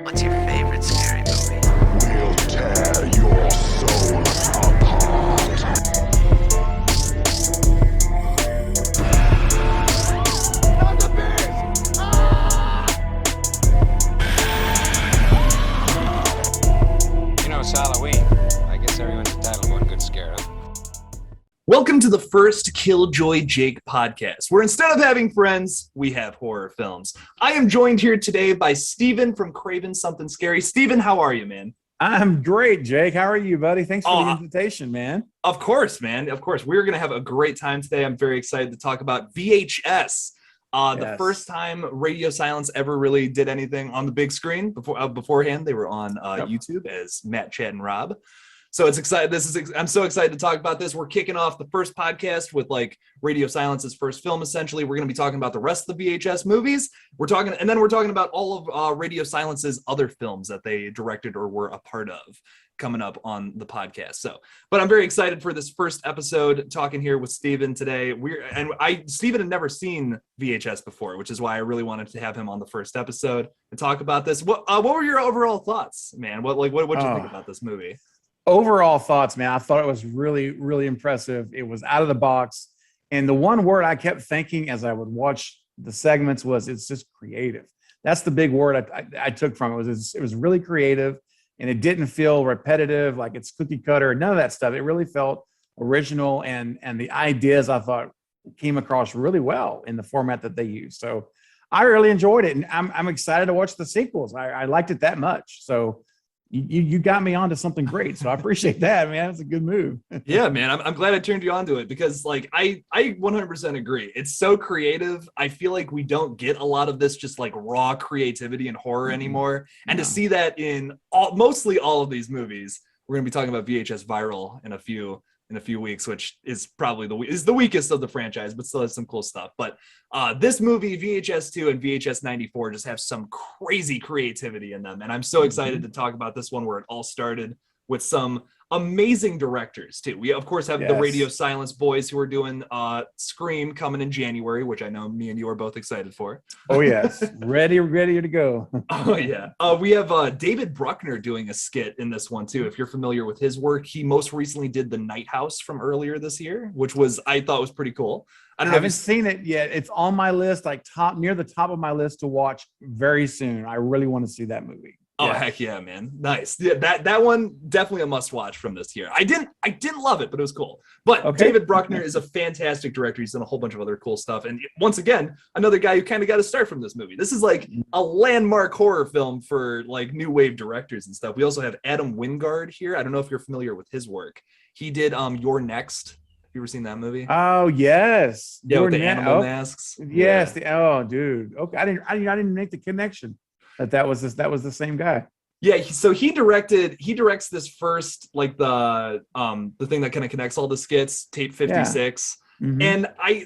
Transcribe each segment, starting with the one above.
What's your favorite scary movie? We'll tear your soul apart. Not the beast! You know, it's Halloween. I guess everyone's entitled to one good scare, huh? Welcome to the first KillJoy Jake podcast, where instead of having friends, we have horror films. I am joined here today by Steven from CRAVEN Something Scary. Steven, how are you, man? I'm great, Jake. How are you, buddy? Thanks for the invitation, man. Of course, man. Of course. We're going to have a great time today. I'm very excited to talk about VHS. The first time radio silence ever really did anything on the big screen. Beforehand, they were on YouTube as Matt, Chad, and Rob. So it's excited. I'm so excited to talk about this. We're kicking off the first podcast with like Radio Silence's first film. Essentially, we're going to be talking about the rest of the VHS movies. We're talking about all of Radio Silence's other films that they directed or were a part of coming up on the podcast. But I'm very excited for this first episode. Talking here with Steven today. Steven had never seen VHS before, which is why I really wanted to have him on the first episode and talk about this. What were your overall thoughts, man? What you think about this movie? Overall thoughts, man. I thought it was really, really impressive. It was out of the box. And the one word I kept thinking as I would watch the segments was it's just creative. That's the big word I took from it. It was really creative, and it didn't feel repetitive like it's cookie cutter. None of that stuff. It really felt original, and the ideas I thought came across really well in the format that they used. So I really enjoyed it, and I'm excited to watch the sequels. I liked it that much. So you got me onto something great, so I appreciate that, man. It's a good move. Yeah, man. I'm glad I turned you onto it because, like, I 100% agree. It's so creative. I feel like we don't get a lot of this just like raw creativity in horror anymore. And to see that in mostly all of these movies, we're gonna be talking about VHS Viral in a few weeks, which is probably the weakest of the franchise, but still has some cool stuff. But this movie, VHS 2 and VHS 94, just have some crazy creativity in them. And I'm so excited to talk about this one where it all started with some amazing directors too. We of course have the Radio Silence boys who are doing Scream coming in January, which I know me and you are both excited for. Oh yes, ready to go. Oh yeah. We have David Bruckner doing a skit in this one too. If you're familiar with his work, he most recently did The Night House from earlier this year, which I thought was pretty cool. I haven't seen it yet. It's on my list, like near the top of my list to watch very soon. I really want to see that movie. Oh heck yeah, man! Nice. Yeah, that one definitely a must watch from this year. I didn't love it, but it was cool. But David Bruckner is a fantastic director. He's done a whole bunch of other cool stuff. And once again, another guy who kind of got to start from this movie. This is like a landmark horror film for like new wave directors and stuff. We also have Adam Wingard here. I don't know if you're familiar with his work. He did You're Next. Have you ever seen that movie? Oh yes. Yeah, with the animal masks. Yes. Yeah. Dude. Okay. I didn't make the connection that was the same guy. Yeah, so he directs this first, like the thing that kind of connects all the skits, tape 56. And I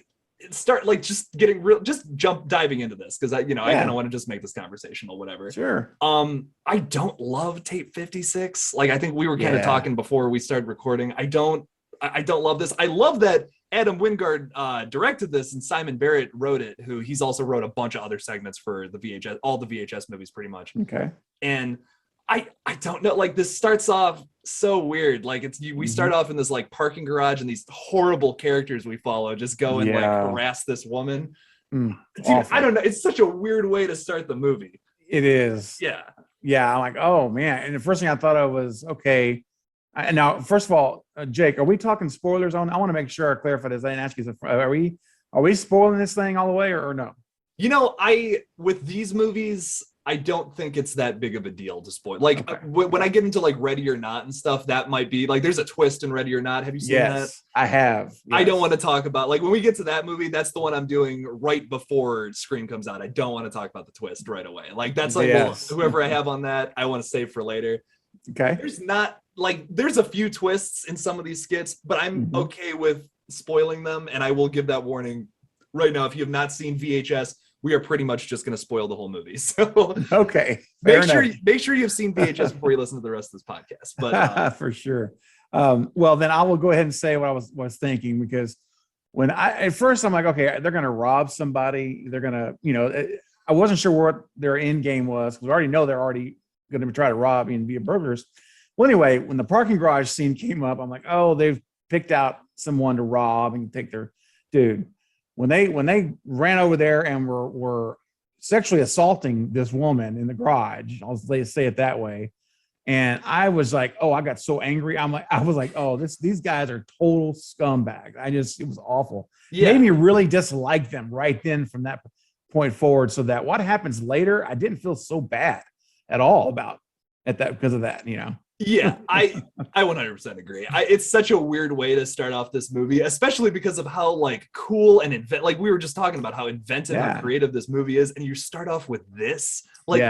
start like just diving into this because I kind of want to just make this conversational, whatever. Sure. I don't love tape 56. Like I think we were kind of talking before we started recording. I don't love this. I love that Adam Wingard directed this and Simon Barrett wrote it, who he's also wrote a bunch of other segments for all the VHS movies pretty much. Okay. And I don't know, like this starts off so weird. Like we start off in this like parking garage and these horrible characters we follow just go and like harass this woman. Dude, I don't know. It's such a weird way to start the movie. It is. Yeah. Yeah. I'm like, oh man. And the first thing I thought of was, okay. Now, first of all, Jake, are we talking spoilers on? I want to make sure I clarify this. I didn't ask you. Are we spoiling this thing all the way or no? With these movies, I don't think it's that big of a deal to spoil. Like when I get into like Ready or Not and stuff, that might be like there's a twist in Ready or Not. Have you seen that? I have. Yes. I don't want to talk about like when we get to that movie. That's the one I'm doing right before Scream comes out. I don't want to talk about the twist right away. Like that's like whoever I have on that, I want to save for later. Okay. There's a few twists in some of these skits, but I'm okay with spoiling them, and I will give that warning right now. If you have not seen VHS, we are pretty much just going to spoil the whole movie. So okay, make sure you've seen VHS before you listen to the rest of this podcast. But for sure. Well, then I will go ahead and say what I was thinking, because at first I'm like, okay, they're going to rob somebody. They're going to, I wasn't sure what their end game was, because we already know they're already going to try to rob and be a burglars. Well, anyway, when the parking garage scene came up, I'm like, oh, they've picked out someone to rob and take their dude. When they ran over there and were sexually assaulting this woman in the garage, I'll say it that way. And I was like, oh, I got so angry. I was like, oh, these guys are total scumbags. It was awful. Yeah. It made me really dislike them right then from that point forward. So that what happens later, I didn't feel so bad at all about at that because of that, you know. Yeah, I 100% agree. It's such a weird way to start off this movie, especially because of how like cool and like we were just talking about how inventive and creative this movie is, and you start off with this. Like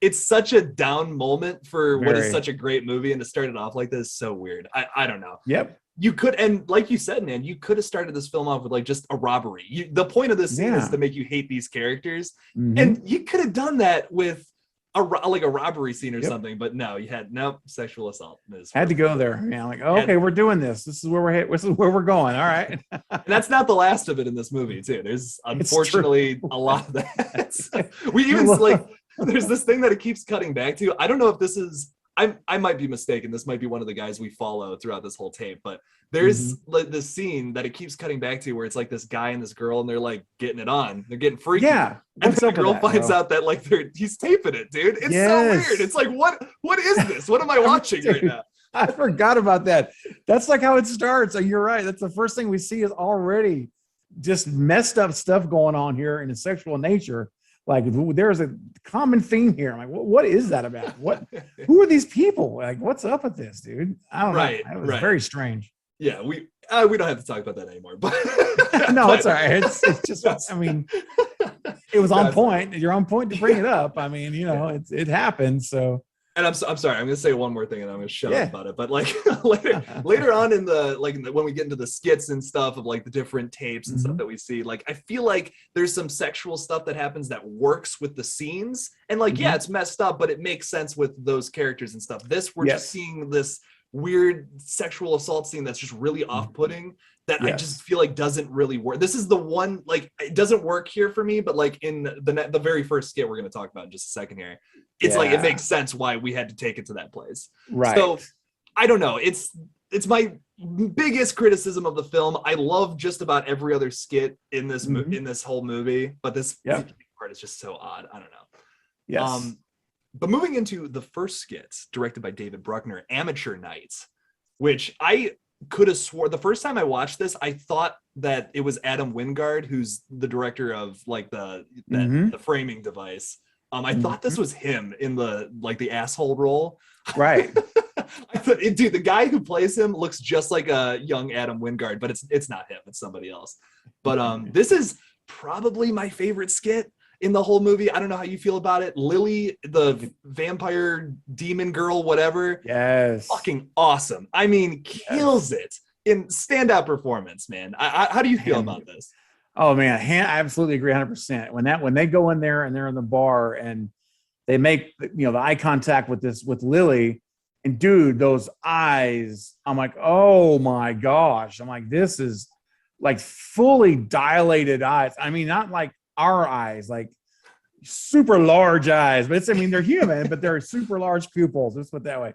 it's such a down moment for what is such a great movie, and to start it off like this is so weird. I don't know. Yep. You could, and like you said, man, you could have started this film off with like just a robbery. The point of this scene is to make you hate these characters, and you could have done that with a robbery scene or something, but no, you had sexual assault. Had to go there. Yeah, like okay, we're doing this. This is where we're going. All right. And that's not the last of it in this movie, too. There's unfortunately a lot of that. We even like there's this thing that it keeps cutting back to. I don't know if this is. I might be mistaken. This might be one of the guys we follow throughout this whole tape, but there's like this scene that it keeps cutting back to where it's like this guy and this girl and they're like getting it on. They're getting freaky. Yeah. And then the girl finds out that like he's taping it, dude. It's so weird. It's like, what is this? What am I watching right now? I forgot about that. That's like how it starts. You're right. That's the first thing we see is already just messed up stuff going on here in a sexual nature. Like there's a common theme here. I'm like, what is that about? Who are these people? Like, what's up with this, dude? I don't know. It was very strange. Yeah, we don't have to talk about that anymore. But no, it's all right. It's just, I mean, it was on point. You're on point to bring it up. I mean, you know, it happened. So. And I'm sorry, I'm going to say one more thing and I'm going to shut up about it. But like later on in the, like when we get into the skits and stuff of like the different tapes and stuff that we see, like I feel like there's some sexual stuff that happens that works with the scenes. And like, it's messed up, but it makes sense with those characters and stuff. We're just seeing this weird sexual assault scene that's just really off-putting that I just feel like doesn't really work. This is the one, like, it doesn't work here for me, but like in the very first skit we're going to talk about in just a second here, it's like, it makes sense why we had to take it to that place. Right. So I don't know. It's my biggest criticism of the film. I love just about every other skit in this in this whole movie, but this part is just so odd. I don't know. Yes. But moving into the first skit, directed by David Bruckner, Amateur Night, which I could have swore the first time I watched this, I thought that it was Adam Wingard, who's the director of like the framing device. I thought this was him in the asshole role. Right. I thought, dude, the guy who plays him looks just like a young Adam Wingard, but it's not him, it's somebody else. But this is probably my favorite skit in the whole movie. I don't know how you feel about it. Lily, the vampire demon girl, whatever. Yes. Fucking awesome. I mean, kills it in standout performance, man. How do you feel about this? Oh man, I absolutely agree 100%. When they go in there and they're in the bar and they make the eye contact with Lily, and dude, those eyes, I'm like, oh my gosh. I'm like, this is like fully dilated eyes. I mean, not like our eyes, like super large eyes, but they're human, but they're super large pupils. Let's put it that way.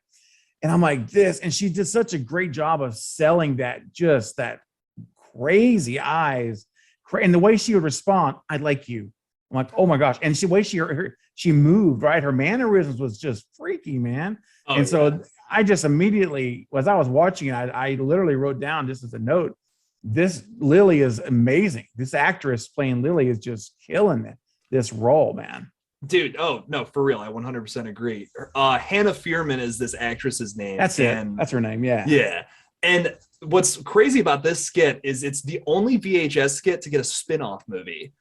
And I'm like this, and she did such a great job of selling that, just that crazy eyes, and the way she would respond, I like you. I'm like, oh my gosh. And the way she moved, right? Her mannerisms was just freaky, man. So I just immediately, as I was watching it, I literally wrote down just as a note, this Lily is amazing. This actress playing Lily is just killing this role, man. Dude, oh no, for real, I 100% agree. Hannah Fearman is this actress's name. That's her name, yeah. Yeah. And what's crazy about this skit is it's the only VHS skit to get a spin-off movie.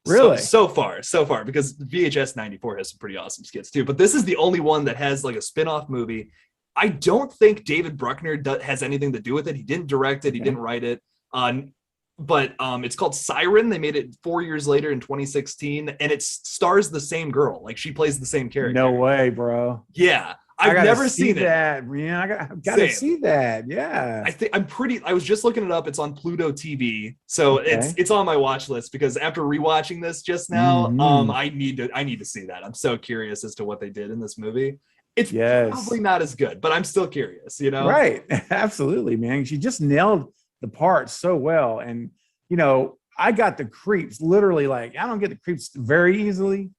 Really? So far, because VHS 94 has some pretty awesome skits too, but this is the only one that has like a spin-off movie. I don't think David Bruckner has anything to do with it. He didn't direct it. He didn't write it. But it's called Siren. They made it 4 years later in 2016, and it stars the same girl. Like she plays the same character. No way, bro. Yeah. I've gotta never see seen it. that. Yeah, I've got to Same. see that. Yeah. I was just looking it up. It's on Pluto TV. So Okay. it's on my watch list because after rewatching this just now, Mhm. I need to see that. I'm so curious as to what they did in this movie. It's Yes. probably not as good, but I'm still curious, you know? Right. Absolutely, man. She just nailed the part so well. And, you know, I got the creeps literally, like, I don't get the creeps very easily,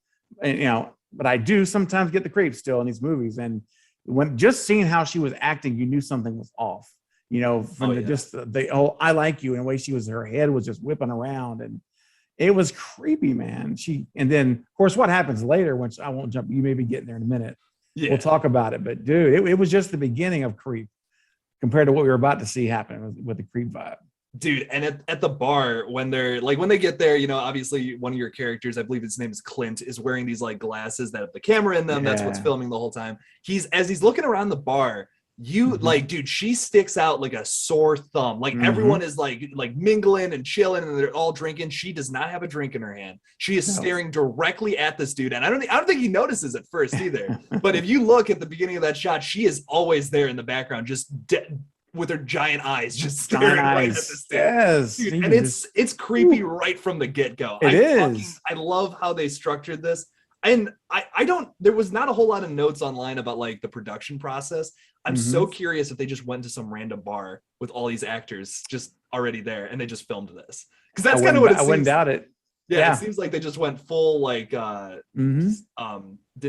and, you know, but I do sometimes get the creeps still in these movies. And when just seeing how she was acting, you knew something was off, you know, from the I like you, and the way her head was just whipping around, and it was creepy, man. And then of course what happens later, which I won't jump, you may be getting there in a minute. Yeah. We'll talk about it, but dude, it was just the beginning of creep compared to what we were about to see happen with the creep vibe. Dude, and at the bar when they get there, you know, obviously one of your characters, I believe his name is Clint, is wearing these like glasses that have the camera in them. That's what's filming the whole time. As he's looking around the bar, like, dude, she sticks out like a sore thumb. Like everyone is like mingling and chilling, and they're all drinking. She does not have a drink in her hand. She is staring directly at this dude, and I don't think he notices at first either. But if you look at the beginning of that shot, she is always there in the background, just with her giant eyes, just staring right at this dude. Yes, dude, and it's creepy right from the get-go. I love how they structured this. And there was not a whole lot of notes online about like the production process. I'm so curious if they just went to some random bar with all these actors just already there and they just filmed this. Because that's kind of what it seems. I wouldn't doubt it. Yeah, it seems like they just went full like didn't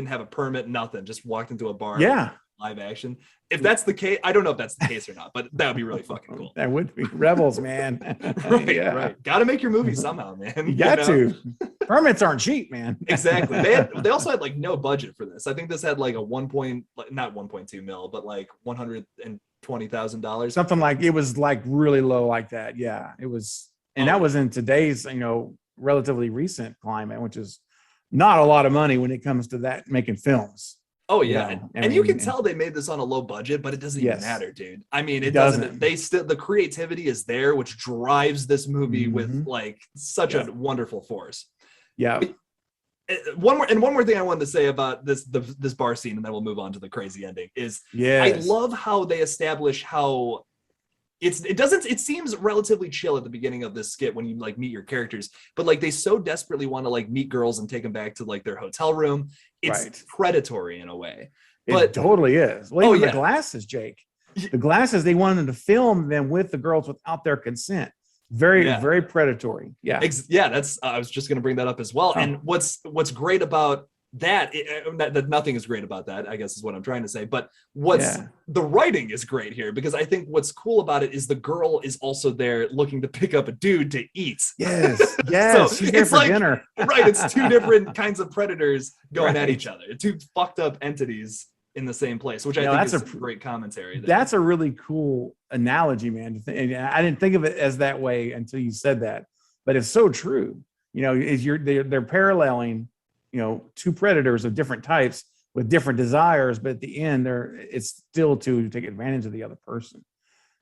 have a permit, nothing, just walked into a bar. Yeah. Live action. If that's the case, I don't know if that's the case or not, but that would be really fucking cool. That would be rebels, man. Right. Got to make your movie somehow, man. You got to. Permits aren't cheap, man. Exactly. They also had like no budget for this. I think this had like a not 1.2 mil, but like $120,000. Something like, it was like really low like that. Yeah, it was, and that was in today's, you know, relatively recent climate, which is not a lot of money when it comes to that, making films. Oh yeah, you know, and you can tell they made this on a low budget, but it doesn't even matter, dude. I mean, it doesn't. They still, the creativity is there, which drives this movie with like such a wonderful force. Yeah. One more thing I wanted to say about this bar scene, and then we'll move on to the crazy ending. Is I love how they establish how it seems relatively chill at the beginning of this skit when you like meet your characters, but like they so desperately want to like meet girls and take them back to like their hotel room. It's predatory in a way. But it totally is. Well, the glasses, Jake. The glasses, they wanted to film them with the girls without their consent. Very predatory. Yeah. That's I was just going to bring that up as well. And what's great about that nothing is great about that, I guess is what I'm trying to say, but the writing is great here, because I think what's cool about it is the girl is also there looking to pick up a dude to eat. Yes. So she's there for dinner. Right, it's two different kinds of predators going at each other, two fucked up entities in the same place, which I think is a great commentary there. That's a really cool analogy, man. I didn't think of it as that way until you said that, but it's so true. You know, they're paralleling, you know, two predators of different types with different desires, but at the end it's still to take advantage of the other person.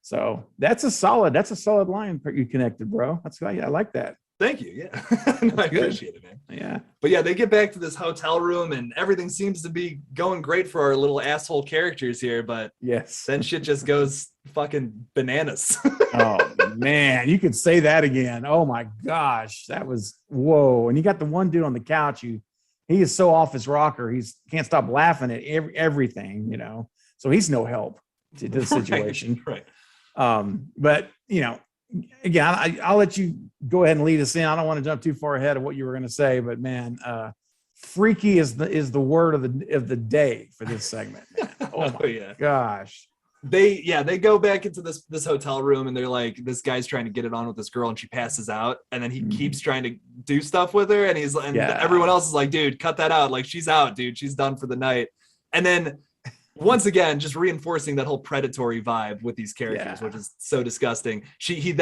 So that's a solid line you connected, bro. I like that. Thank you. Yeah. I appreciate it, man. Yeah. But yeah, they get back to this hotel room and everything seems to be going great for our little asshole characters here, but then shit just goes fucking bananas. Oh man, you could say that again. Oh my gosh, that was whoa. And you got the one dude on the couch, he is so off his rocker, he can't stop laughing at everything, you know. So he's no help to the situation. Right. But you know, again, I'll let you go ahead and lead us in. I don't want to jump too far ahead of what you were going to say, but man, freaky is the word of the day for this segment, man. Oh my gosh. They go back into this hotel room and they're like, this guy's trying to get it on with this girl and she passes out, and then he keeps trying to do stuff with her, and everyone else is like, dude, cut that out. Like, she's out, dude. She's done for the night. And then once again, just reinforcing that whole predatory vibe with these characters, which is so disgusting. He's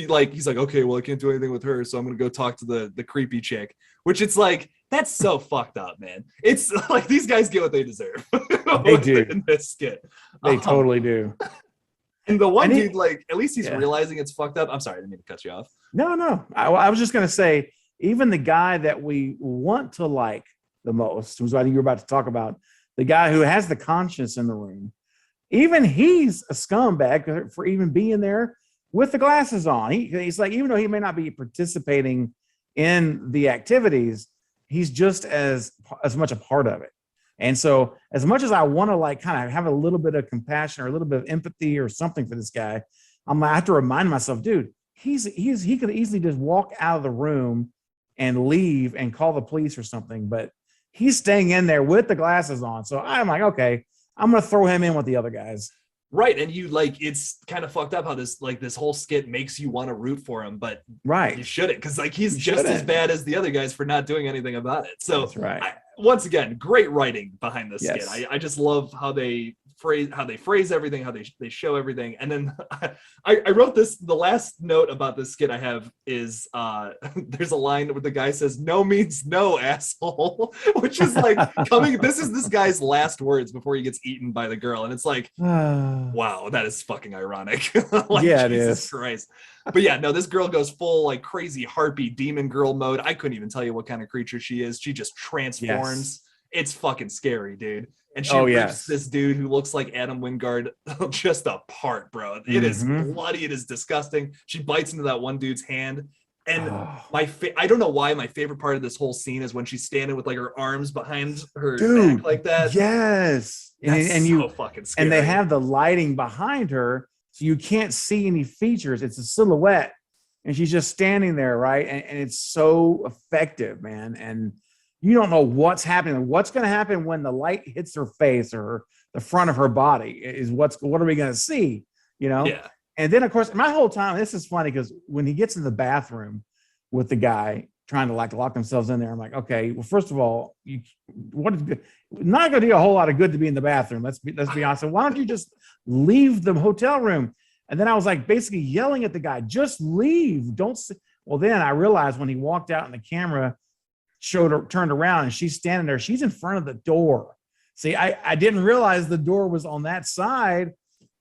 like, okay, well, I can't do anything with her, so I'm gonna go talk to the creepy chick, which it's like, that's so fucked up, man. It's like these guys get what they deserve. They do in this skit. They totally do. And the one dude, like, at least he's realizing it's fucked up. I'm sorry, I didn't mean to cut you off. No. I was just gonna say, even the guy that we want to like the most, who's I think you're about to talk about, the guy who has the conscience in the room, even he's a scumbag for even being there with the glasses on. He's like, even though he may not be participating in the activities, he's just as much a part of it. And so as much as I want to like kind of have a little bit of compassion or a little bit of empathy or something for this guy, I have to remind myself, dude, he could easily just walk out of the room and leave and call the police or something, but he's staying in there with the glasses on. So I'm like, okay, I'm going to throw him in with the other guys. Right. And you like, it's kind of fucked up how this whole skit makes you want to root for him, but you shouldn't, because like he's just as bad as the other guys for not doing anything about it. So that's right. Once again, great writing behind this skit. I just love how they phrase everything, how they show everything. And then I wrote this, the last note about this skit I have is there's a line where the guy says, "No means no, asshole," which is like this is this guy's last words before he gets eaten by the girl. And it's like, wow, that is fucking ironic. Like, yeah, it Jesus is. Christ. But yeah, no, this girl goes full like crazy harpy demon girl mode. I couldn't even tell you what kind of creature she is. She just transforms. Yes. It's fucking scary, dude. And she rips this dude who looks like Adam Wingard just apart, bro. It is bloody. It is disgusting. She bites into that one dude's hand. And I don't know why my favorite part of this whole scene is when she's standing with like her arms behind her back like that. Yes. And so fucking scary. And they have the lighting behind her, so you can't see any features. It's a silhouette. And she's just standing there, right? And it's so effective, man. And you don't know what's happening. What's going to happen when the light hits her face or the front of her body is what are we going to see, you know? Yeah. And then of course, my whole time, this is funny because when he gets in the bathroom with the guy trying to like lock themselves in there, I'm like, okay, well, first of all, not going to do a whole lot of good to be in the bathroom. Let's be honest. So why don't you just leave the hotel room? And then I was like basically yelling at the guy, just leave. Don't. Well, then I realized when he walked out and the camera turned around and she's standing there, she's in front of the door. See, I didn't realize the door was on that side.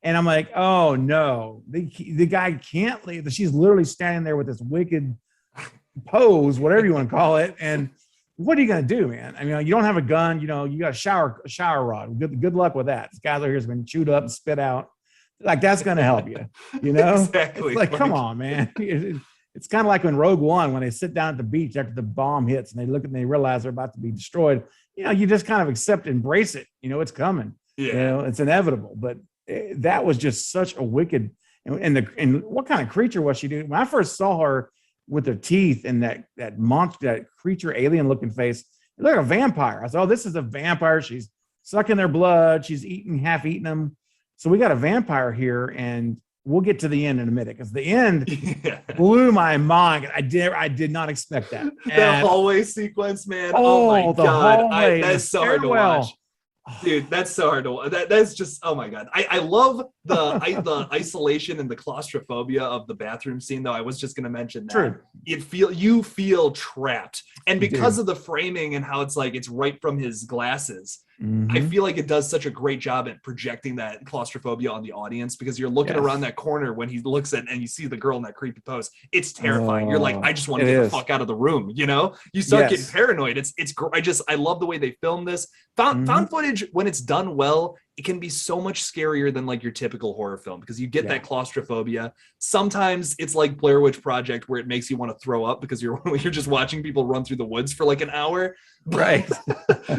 And I'm like, oh no, the guy can't leave. She's literally standing there with this wicked pose, whatever you want to call it. And what are you going to do, man? I mean, you don't have a gun, you know, you got a shower rod. Good luck with that. This guy over here has been chewed up and spit out. Like, that's going to help you, you know? Exactly. It's like, come on, man. It's kind of like when Rogue One, when they sit down at the beach after the bomb hits and they look and they realize they're about to be destroyed. You know, you just kind of embrace it. You know, it's coming. Yeah. You know, it's inevitable. But that was just such a wicked, and what kind of creature was she doing? When I first saw her with her teeth and that monster, that creature, alien looking face, it looked like a vampire. I thought, oh, this is a vampire. She's sucking their blood. She's half eating them. So we got a vampire here, and we'll get to the end in a minute because the end blew my mind. I did not expect that. That hallway sequence, man. Oh my God. That's so hard to watch. Dude, that's so hard to watch. That's just, oh my God. I love the isolation and the claustrophobia of the bathroom scene, though. I was just going to mention that. True. You feel trapped. And because of the framing and how it's like it's right from his glasses, I feel like it does such a great job at projecting that claustrophobia on the audience, because you're looking around that corner when he looks at and you see the girl in that creepy pose. It's terrifying. You're like, I just want to get the fuck out of the room. You know, you start getting paranoid. It's I love the way they film this. Found footage, when it's done well, it can be so much scarier than like your typical horror film, because you get that claustrophobia. Sometimes it's like Blair Witch Project, where it makes you want to throw up because you're just watching people run through the woods for like an hour. Right.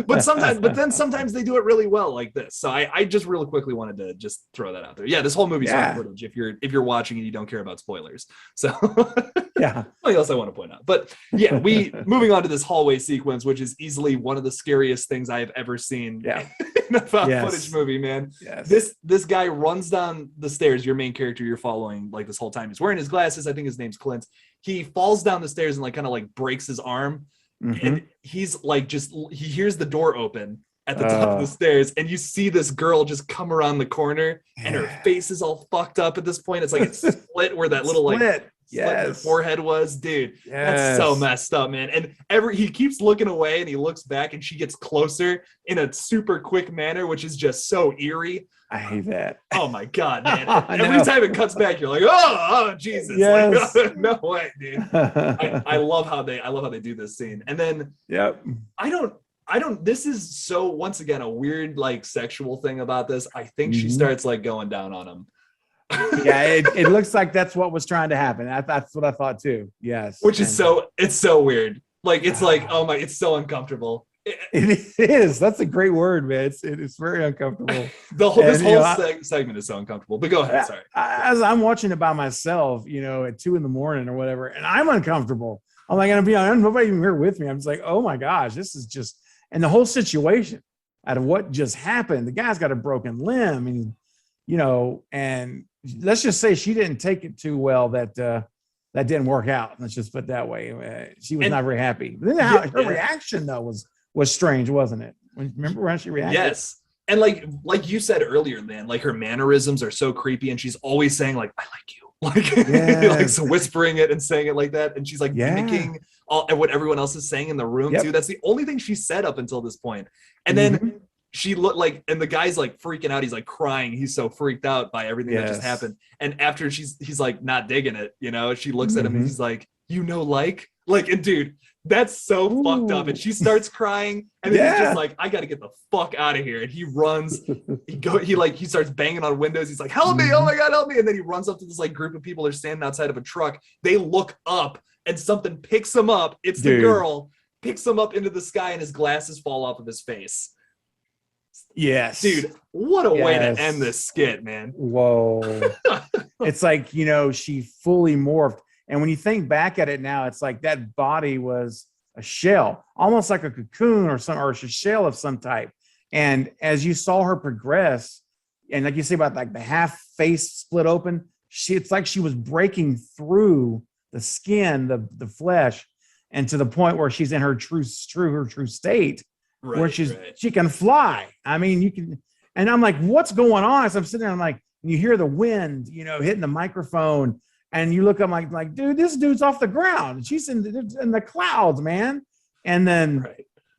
but sometimes they do it really well like this. So I just really quickly wanted to just throw that out there. Yeah, this whole movie's found footage if you're watching and you don't care about spoilers. So something else I want to point out. But yeah, moving on to this hallway sequence, which is easily one of the scariest things I have ever seen in a found footage movie, man. This guy runs down the stairs. Your main character you're following like this whole time, he's wearing his glasses. I think his name's Clint. He falls down the stairs and like kind of like breaks his arm. And he's like, he hears the door open at the top of the stairs, and you see this girl just come around the corner, and her face is all fucked up at this point. It's like it's split where that little like her forehead was, dude. That's so messed up, man. And he keeps looking away, and he looks back, and she gets closer in a super quick manner, which is just so eerie. I hate that. Oh my God, man. Every time it cuts back, you're like, oh Jesus. Yes. Like, no way, dude. I love how they do this scene. And then I don't, this is so, once again, a weird like sexual thing about this. I think she starts like going down on him. Yeah, it looks like that's what was trying to happen. That's what I thought too. Yes. Which is it's so weird. Like, it's like, oh my, it's so uncomfortable. It is. That's a great word, man. It's very uncomfortable. This whole segment is so uncomfortable. But go ahead. Sorry. As I'm watching it by myself, you know, at 2 a.m. or whatever, and I'm uncomfortable. I'm like, gonna be honest, nobody even here with me. I'm just like, oh my gosh, this is just, and the whole situation out of what just happened. The guy's got a broken limb, and you know, and let's just say she didn't take it too well. That didn't work out. Let's just put it that way. She was not very happy. But then her reaction though was strange, wasn't it? Remember how she reacted? Yes. And like you said earlier, man, like her mannerisms are so creepy, and she's always saying like, I like you. Like, like so whispering it and saying it like that. And she's like mimicking what everyone else is saying in the room too. That's the only thing she said up until this point. And then she looked like, and the guy's like freaking out. He's like crying. He's so freaked out by everything that just happened. And after he's like not digging it, you know, she looks at him and he's like, you know, like, and dude, that's so fucked up. And she starts crying, and then he's just like, I gotta get the fuck out of here. And he runs, he starts banging on windows. He's like, help me, oh my God, help me. And then he runs up to this like group of people that are standing outside of a truck. They look up and something picks him up. It's the girl, picks him up into the sky, and his glasses fall off of his face. Yes. Dude, what a way to end this skit, man. Whoa. It's like, you know, she fully morphed. And when you think back at it now, it's like that body was a shell, almost like a cocoon or a shell of some type. And as you saw her progress, and like you say about like the half face split open, it's like she was breaking through the skin, the flesh, and to the point where she's in her true state, where she can fly. I mean, you can, and I'm like, what's going on? As I'm sitting there, I'm like, you hear the wind, you know, hitting the microphone. And you look up like, dude, this dude's off the ground. She's in the clouds, man. And then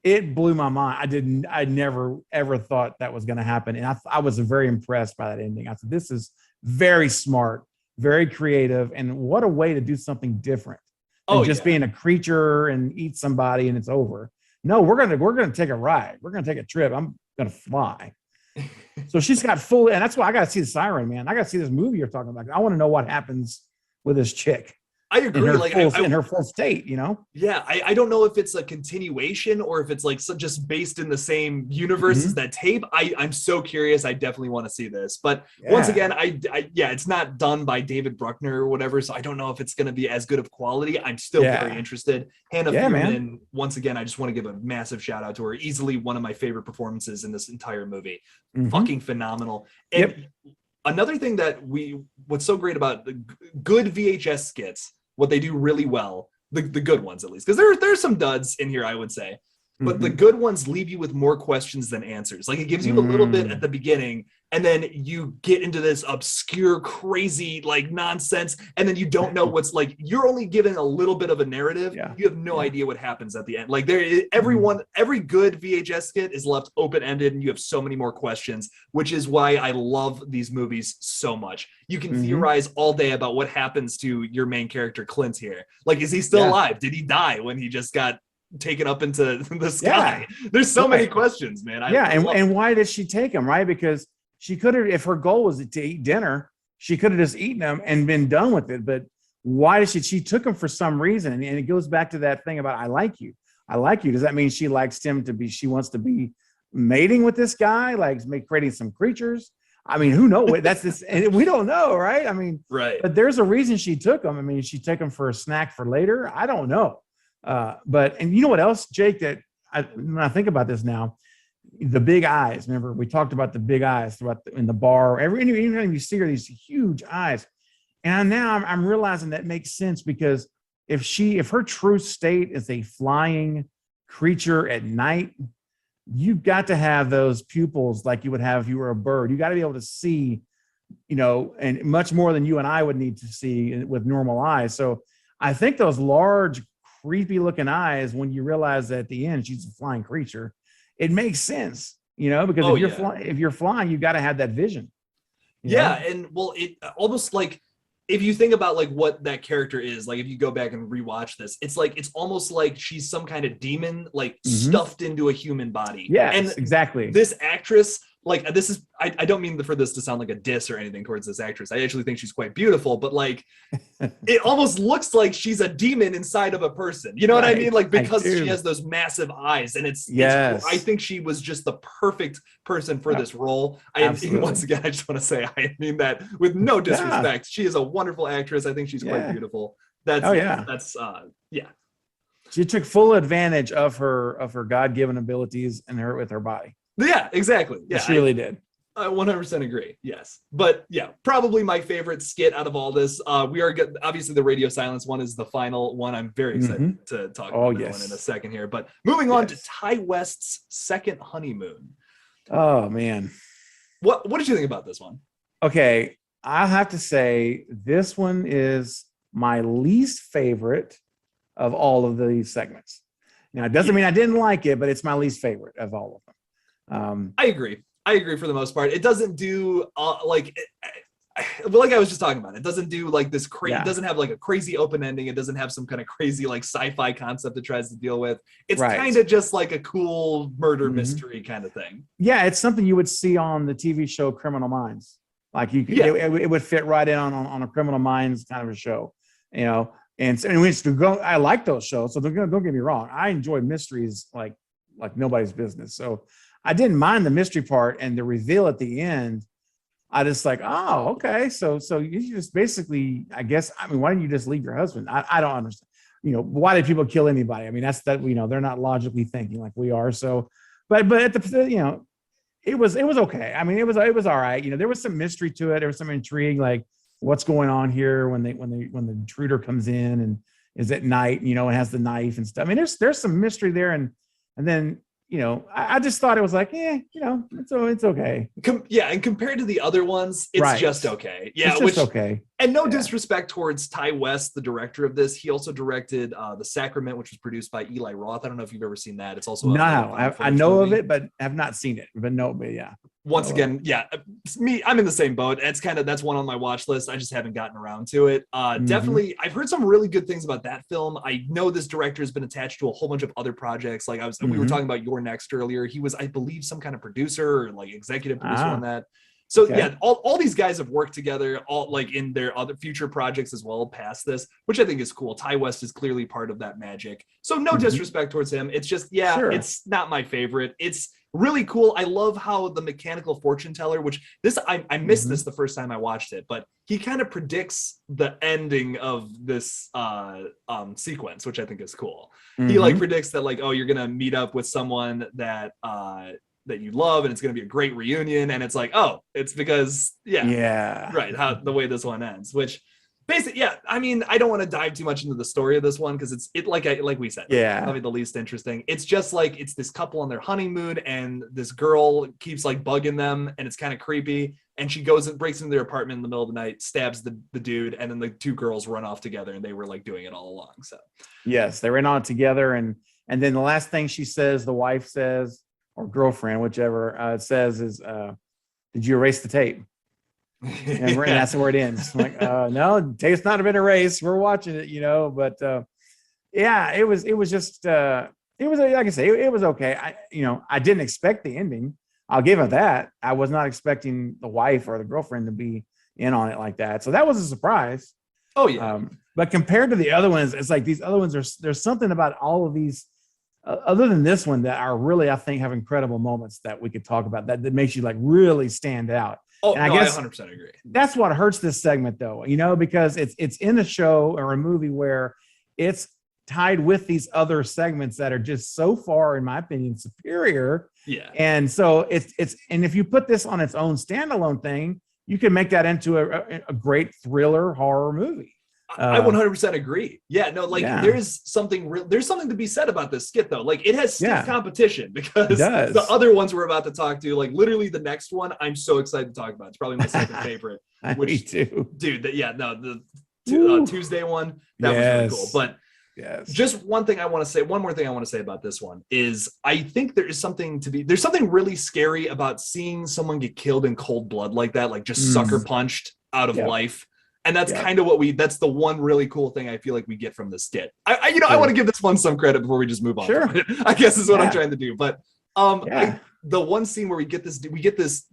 it blew my mind. I never ever thought that was going to happen. And I was very impressed by that ending. I said, this is very smart, very creative, and what a way to do something different than just being a creature and eat somebody and it's over. No, we're gonna take a ride. We're gonna take a trip. I'm gonna fly. So she's got full, and that's why I got to see the Siren, man. I got to see this movie you're talking about. I want to know what happens with this chick. I agree. In her full state, you know? Yeah. I don't know if it's a continuation or if it's like just based in the same universe as that tape. I'm so curious. I definitely want to see this. But once again, it's not done by David Bruckner or whatever. So I don't know if it's going to be as good of quality. I'm still very interested. Hannah Fierman, once again, I just want to give a massive shout out to her. Easily one of my favorite performances in this entire movie. Fucking phenomenal. And another thing what's so great about the good VHS skits, what they do really well, the good ones at least, because there's some duds in here, I would say, but the good ones leave you with more questions than answers. Like, it gives you a little bit at the beginning, and then you get into this obscure, crazy, like nonsense, and then you don't know what's like. You're only given a little bit of a narrative. You have no idea what happens at the end. Like, every good VHS skit is left open-ended, and you have so many more questions, which is why I love these movies so much. You can theorize all day about what happens to your main character, Clint, here. Like, is he still alive? Did he die when he just got taken up into the sky? There's so many questions, man. And why did she take him, right? Because she could have, if her goal was to eat dinner, she could have just eaten them and been done with it. But why did she took him for some reason? And it goes back to that thing about, I like you. I like you. Does that mean she likes him she wants to be mating with this guy? Like, creating some creatures? I mean, who knows? That's this, and we don't know, right? I mean, but there's a reason she took him. I mean, she took him for a snack for later. I don't know. And you know what else, Jake, when I think about this now, the big eyes. Remember, we talked about the big eyes in the bar. Anytime you see her, these huge eyes. And now I'm realizing that makes sense, because if her true state is a flying creature at night, you've got to have those pupils like you would have if you were a bird. You got to be able to see, you know, and much more than you and I would need to see with normal eyes. So I think those large, creepy looking eyes, when you realize that at the end she's a flying creature, it makes sense, you know, because if you're flying, you got to have that vision. And well, it almost like if you think about like what that character is, like if you go back and rewatch this, it's like it's almost like she's some kind of demon, like stuffed into a human body. Yeah, and exactly. This actress, like this is, I don't mean for this to sound like a diss or anything towards this actress. I actually think she's quite beautiful, but like it almost looks like she's a demon inside of a person. You know what I mean? Like because she has those massive eyes, and it's I think she was just the perfect person for this role. Once again, I just want to say I mean that with no disrespect. She is a wonderful actress. I think she's quite beautiful. That's She took full advantage of her God-given abilities and with her body. Yeah, exactly. Yeah, she really did. I 100% agree. Yes, but yeah, probably my favorite skit out of all this. We are obviously the radio silence one is the final one. I'm very excited to talk about that one in a second here. But moving on to Ty West's second honeymoon. Oh man, what did you think about this one? Okay, I have to say this one is my least favorite of all of these segments. Now it doesn't mean I didn't like it, but it's my least favorite of all of them. I agree for the most part. It doesn't do like I was just talking about, it doesn't do like this crazy, it doesn't have like a crazy open ending. It doesn't have some kind of crazy like sci-fi concept it tries to deal with. It's kind of just like a cool murder mystery kind of thing. Yeah, it's something you would see on the TV show Criminal Minds. Like it would fit right in on a Criminal Minds kind of a show, you know. And I like those shows, so don't get me wrong. I enjoy mysteries like nobody's business. So I didn't mind the mystery part and the reveal at the end. I just like, oh, okay. So you just basically, I guess, I mean, why didn't you just leave your husband? I don't understand. You know, why did people kill anybody? I mean, you know, they're not logically thinking like we are. So, but at the, you know, it was okay. I mean, it was all right. You know, there was some mystery to it. There was some intrigue, like what's going on here when the intruder comes in and is at night, you know, and has the knife and stuff. I mean, there's some mystery there. And then, you know, I just thought it was like, you know, it's okay. And compared to the other ones, it's just okay. Yeah, it's just okay. And no disrespect towards Ty West, the director of this. He also directed The Sacrament, which was produced by Eli Roth. I don't know if you've ever seen that. It's also I know of it, but have not seen it. But yeah. Once again, I'm in the same boat. That's one on my watch list. I just haven't gotten around to it. Definitely, I've heard some really good things about that film. I know this director has been attached to a whole bunch of other projects. Like we were talking about Your Next earlier. He was, I believe, some kind of producer or like executive producer on that. So all these guys have worked together, all like in their other future projects as well past this, which I think is cool. Ty West is clearly part of that magic. So no disrespect towards him. It's just, it's not my favorite. It's really cool. I love how the mechanical fortune teller, which I missed this the first time I watched it, but he kind of predicts the ending of this sequence, which I think is cool. He like predicts that like, oh, you're gonna meet up with someone that you love and it's going to be a great reunion, and it's like, oh, it's because how the way this one ends, which basically I mean, I don't want to dive too much into the story of this one because it's like we said, probably the least interesting. It's just like it's this couple on their honeymoon and this girl keeps like bugging them and it's kind of creepy, and she goes and breaks into their apartment in the middle of the night, stabs the dude, and then the two girls run off together, and they were like doing it all along. So yes, they ran on together, and then the last thing she says, the wife says, or girlfriend, whichever, it says is, did you erase the tape? And that's where it ends. I'm like, no, the tape's not been erased. We're watching it, you know. But it was just, it was like I say, it was okay. I didn't expect the ending. I'll give it that. I was not expecting the wife or the girlfriend to be in on it like that. So that was a surprise. Oh yeah. But compared to the other ones, it's like these other ones there's something about all of these. Other than this one that are really, I think, have incredible moments that we could talk about that makes you like really stand out. Oh, and I guess I 100% agree. That's what hurts this segment though, you know, because it's in a show or a movie where it's tied with these other segments that are just so far, in my opinion, superior. Yeah. And so it's and if you put this on its own standalone thing, you can make that into a great thriller horror movie. I 100% agree. Yeah, no, like there's something to be said about this skit though. Like it has stiff competition because the other ones we're about to talk to, like literally the next one, I'm so excited to talk about. It's probably my second favorite. Me too, dude. The Tuesday one that was really cool. But just one more thing I want to say about this one is I think there's something really scary about seeing someone get killed in cold blood like that, like just sucker punched out of life. And that's kind of that's the one really cool thing I feel like we get from this skit. I want to give this one some credit before we just move on. Sure. I guess is what I'm trying to do. But the one scene where we get this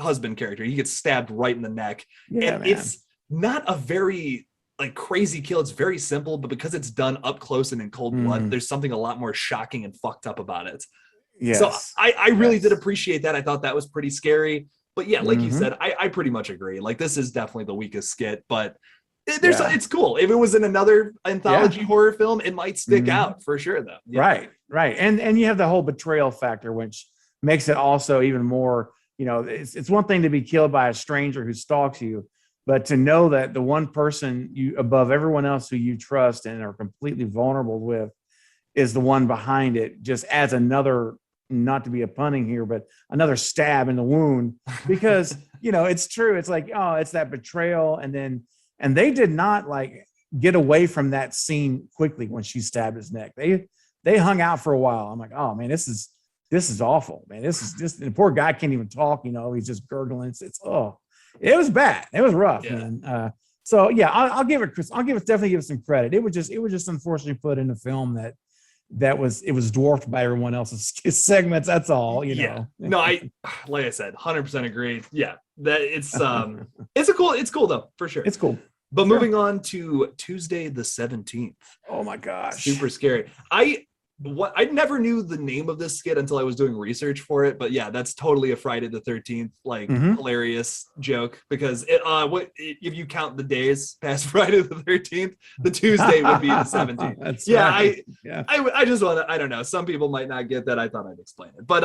husband character, he gets stabbed right in the neck. And it's not a very like crazy kill. It's very simple, but because it's done up close and in cold blood, there's something a lot more shocking and fucked up about it. Yes. So I really did appreciate that. I thought that was pretty scary. But yeah, like you said, I pretty much agree. Like this is definitely the weakest skit, but it's cool. If it was in another anthology horror film, it might stick out for sure though. Yeah. Right. And you have the whole betrayal factor, which makes it also even more, it's one thing to be killed by a stranger who stalks you, but to know that the one person you above everyone else who you trust and are completely vulnerable with is the one behind it just adds another, not to be a punning here, but another stab in the wound, because it's true. It's like, oh, it's that betrayal. And they did not like get away from that scene quickly when she stabbed his neck. They hung out for a while. I'm like, oh man, this is awful, man. This is just, the poor guy can't even talk, he's just gurgling. It was bad. It was rough, man. So yeah, I'll definitely give it some credit. It was just unfortunately put in a film that was dwarfed by everyone else's segments. That's all, know. No, like I said, 100% agree. Yeah, that it's cool though, for sure. It's cool. But moving on to Tuesday the 17th. Oh my gosh, super scary. I never knew the name of this skit until I was doing research for it, but yeah, that's totally a Friday the 13th hilarious joke, because if you count the days past Friday the 13th, the Tuesday would be the 17th. I just want to, I don't know, some people might not get that. I thought I'd explain it, but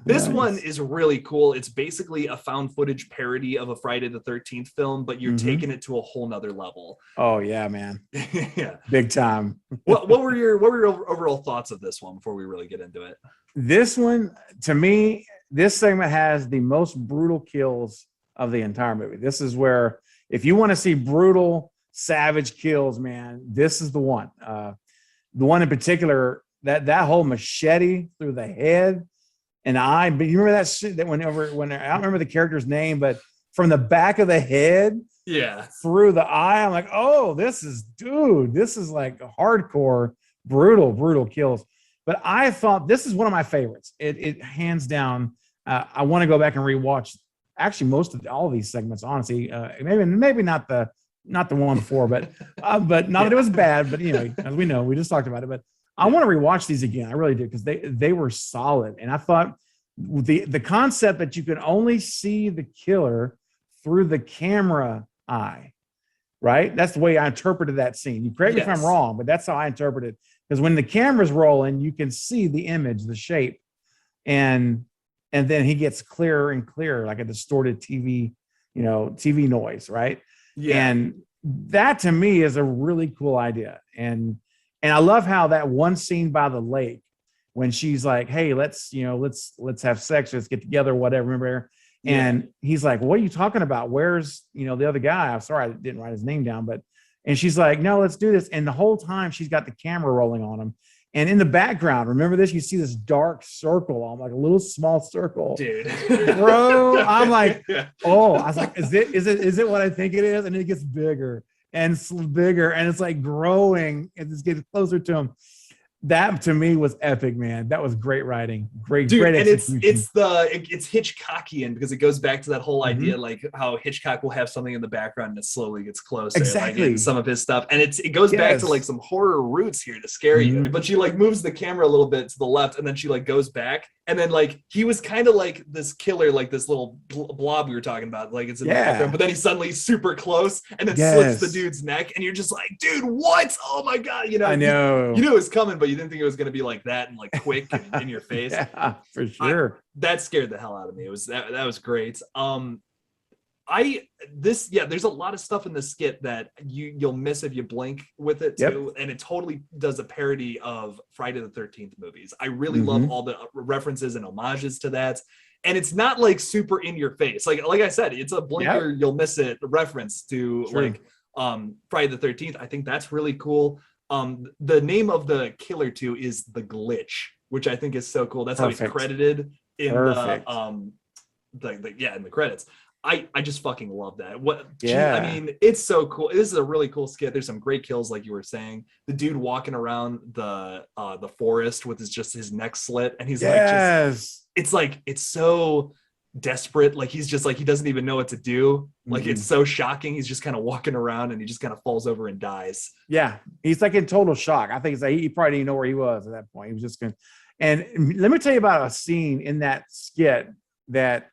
this one is really cool. It's basically a found footage parody of a Friday the 13th film, but you're taking it to a whole nother level. Oh yeah, man. Yeah, big time. what were your overall thoughts of this one before we really get into it? This one, to me, this segment has the most brutal kills of the entire movie. This is where, if you want to see brutal, savage kills, man, this is the one. The one in particular, that whole machete through the head and eye. But you remember that shit that when I don't remember the character's name, but from the back of the head, through the eye, I'm like, oh, this is like hardcore. Brutal kills. But I thought this is one of my favorites. It hands down. I want to go back and rewatch actually all of these segments, honestly. Maybe not the one before, but not that it was bad, but as we know, we just talked about it. But I want to rewatch these again. I really do, because they were solid. And I thought the concept that you can only see the killer through the camera eye, right? That's the way I interpreted that scene. You correct me if I'm wrong, but that's how I interpreted it. Because when the camera's rolling, you can see the image, the shape, and then he gets clearer and clearer, like a distorted TV noise, right? Yeah. And that to me is a really cool idea. And I love how that one scene by the lake, when she's like, "Hey, let's have sex, let's get together, whatever." Remember? And he's like, "What are you talking about? Where's the other guy?" I'm sorry, I didn't write his name down, but. And she's like, "No, let's do this." And the whole time she's got the camera rolling on him. And in the background, remember this? You see this dark circle, on like a little small circle. Dude. Bro, I'm like, oh, I was like, is it what I think it is? And then it gets bigger and bigger, and it's like growing, and it's getting closer to him. That to me was epic, man. That was great writing, great execution. And it's Hitchcockian, because it goes back to that whole idea, like how Hitchcock will have something in the background and it slowly gets closer. Exactly, like, in some of his stuff, and it goes back to like some horror roots here to scare you. But she like moves the camera a little bit to the left, and then she like goes back, and then like he was kind of like this killer, like this little blob we were talking about, like it's in the background, but then he's suddenly super close and then slits the dude's neck, and you're just like, dude, what? Oh my god, I know you knew it was coming, but you didn't think it was going to be like that and like quick and in your face. Yeah, for sure. That scared the hell out of me. It was that was great. There's a lot of stuff in the skit that you'll miss if you blink with it too, and it totally does a parody of Friday the 13th movies. I really love all the references and homages to that, and it's not like super in your face. Like I said, it's a blinker, you'll miss it reference to Friday the 13th. I think that's really cool. The name of the killer too is The Glitch, which I think is so cool. That's how he's credited in in the credits. I just fucking love that. Yeah. I mean, it's so cool. This is a really cool skit. There's some great kills, like you were saying. The dude walking around the forest with his neck slit, and he's it's so desperate. Like he's just like, he doesn't even know what to do. Like it's so shocking. He's just kind of walking around and he just kind of falls over and dies. Yeah, he's like in total shock. I think it's like he probably didn't even know where he was at that point. He was just going. And let me tell you about a scene in that skit that,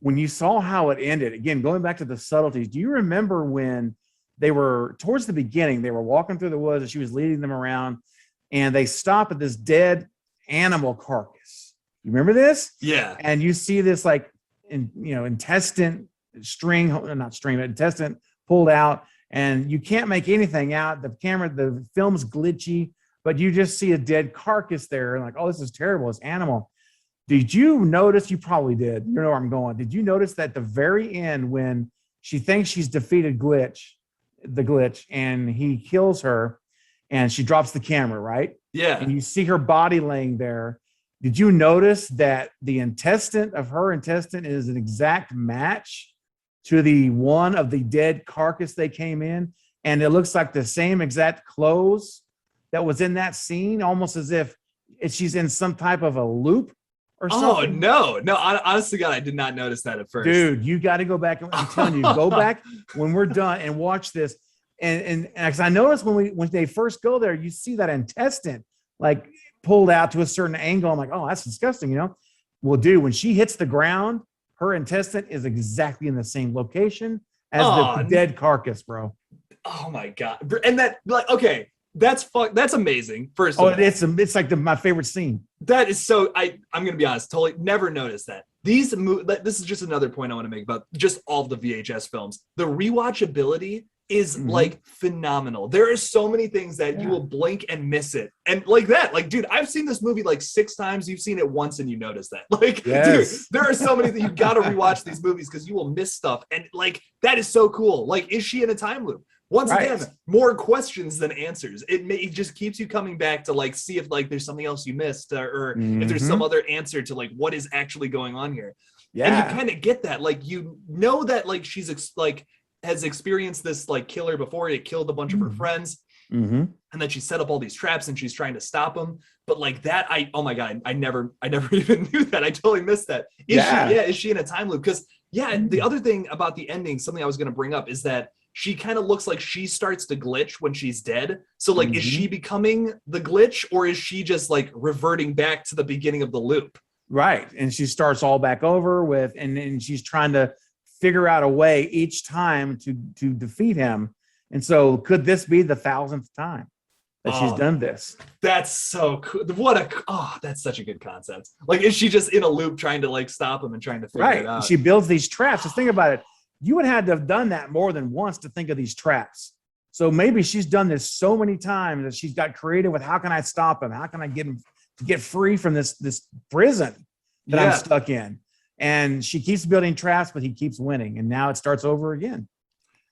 when you saw how it ended, again, going back to the subtleties, do you remember when they were towards the beginning, they were walking through the woods and she was leading them around and they stop at this dead animal carcass? You remember this? Yeah. And you see this like, intestine pulled out, and you can't make anything out. The film's glitchy, but you just see a dead carcass there and like, oh, this is terrible. This animal. Did you notice? You probably did. You know where I'm going. Did you notice that at the very end, when she thinks she's defeated the glitch, and he kills her, and she drops the camera, right? Yeah. And you see her body laying there. Did you notice that the intestine of her intestine is an exact match to the one of the dead carcass they came in? And it looks like the same exact clothes that was in that scene, almost as if she's in some type of a loop. Oh no! Honestly, God, I did not notice that at first. Dude, you got to go back. I'm telling you, go back when we're done and watch this. And because I noticed when they first go there, you see that intestine like pulled out to a certain angle. I'm like, oh, that's disgusting, Well, dude, when she hits the ground, her intestine is exactly in the same location as the dead carcass, bro. Oh my God! And that, like, okay. That's amazing. First of all, it's like my favorite scene. That is so. I'm gonna be honest. Totally never noticed that. This is just another point I want to make about just all of the VHS films. The rewatchability is like phenomenal. There are so many things that you will blink and miss it, and like that. Like, dude, I've seen this movie like 6 times. You've seen it once, and you notice that. Like, dude, there are so many that you got to rewatch these movies because you will miss stuff, and like that is so cool. Like, is she in a time loop? Once again, more questions than answers. It just keeps you coming back to like see if like there's something else you missed, or if there's some other answer to like what is actually going on here. Yeah, and you kind of get that, like, that like she's has experienced this like killer before. It killed a bunch of her friends, and then she set up all these traps and she's trying to stop them. But like that, oh my God, I never even knew that. I totally missed that. Is she in a time loop? Because the other thing about the ending, something I was going to bring up, is that she kind of looks like she starts to glitch when she's dead. So like, is she becoming the glitch, or is she just like reverting back to the beginning of the loop? Right. And she starts all back over with, and she's trying to figure out a way each time to defeat him. And so could this be the 1,000th time that she's done this? That's so cool. That's such a good concept. Like, is she just in a loop trying to like stop him and trying to figure it out? She builds these traps. Just think about it. You would have to have done that more than once to think of these traps. So maybe she's done this so many times that she's got creative with, how can I stop him? How can I get him to get free from this prison that I'm stuck in? And she keeps building traps, but he keeps winning. And now it starts over again.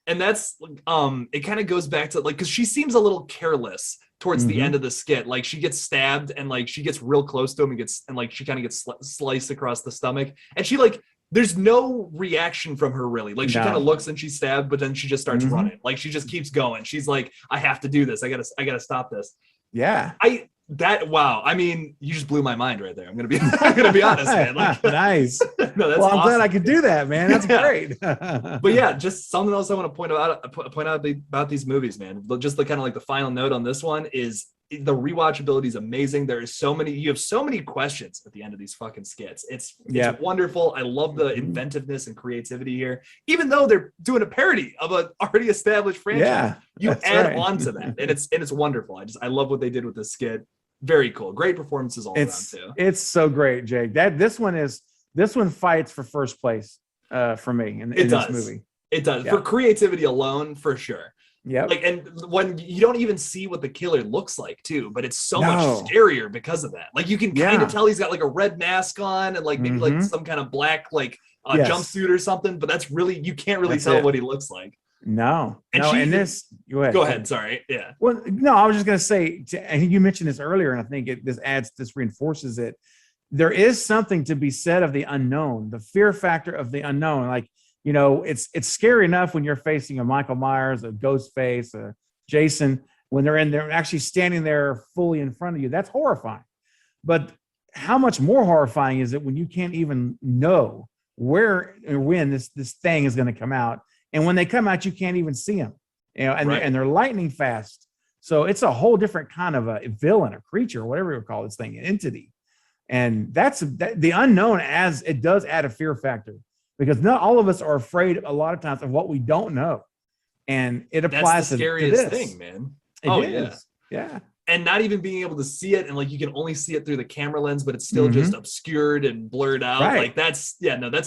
And that's it kind of goes back to like, because she seems a little careless towards the end of the skit. Like, she gets stabbed and like she gets real close to him and like she kind of gets sliced across the stomach, and she like, there's no reaction from her really. Like, she kind of looks and she's stabbed, but then she just starts running. Like, she just keeps going. She's like, I have to do this. I gotta stop this. Yeah. Wow. I mean, you just blew my mind right there. I'm gonna be honest, man. Like, nice. No, that's well, I'm awesome. glad I could do that, man. That's great. But yeah, just something else I want to point out about these movies, man. Just the kind of like the final note on this one is the rewatchability is amazing. You have so many questions at the end of these fucking skits. It's wonderful. I love the inventiveness and creativity here. Even though they're doing a parody of an already established franchise, you add on to that, and it's wonderful. I love what they did with this skit. Very cool. Great performances all around too. It's so great, Jake. This one fights for first place for me in this movie. It does. For creativity alone, for sure. Yeah. Like, and when you don't even see what the killer looks like too, but it's so much scarier because of that. Like, you can kind of tell he's got like a red mask on and like maybe like some kind of black like jumpsuit or something, but that's really, you can't really tell what he looks like. No. And this, go ahead. Sorry. Yeah. Well, no, I was just going to say, I think you mentioned this earlier, and I think this reinforces it. there is something to be said of the unknown, the fear factor of the unknown. Like, it's scary enough when you're facing a Michael Myers, a Ghostface, a Jason, when they're actually standing there fully in front of you. That's horrifying. But how much more horrifying is it when you can't even know where or when this thing is going to come out, and when they come out, you can't even see them, and they're lightning fast. So it's a whole different kind of a villain, a creature, whatever you call this thing, an entity. And that's the unknown, as it does add a fear factor, because not all of us are afraid a lot of times of what we don't know. And it applies to the scariest thing, man. Yeah. And not even being able to see it, and like you can only see it through the camera lens, but it's still just obscured and blurred out. Like that's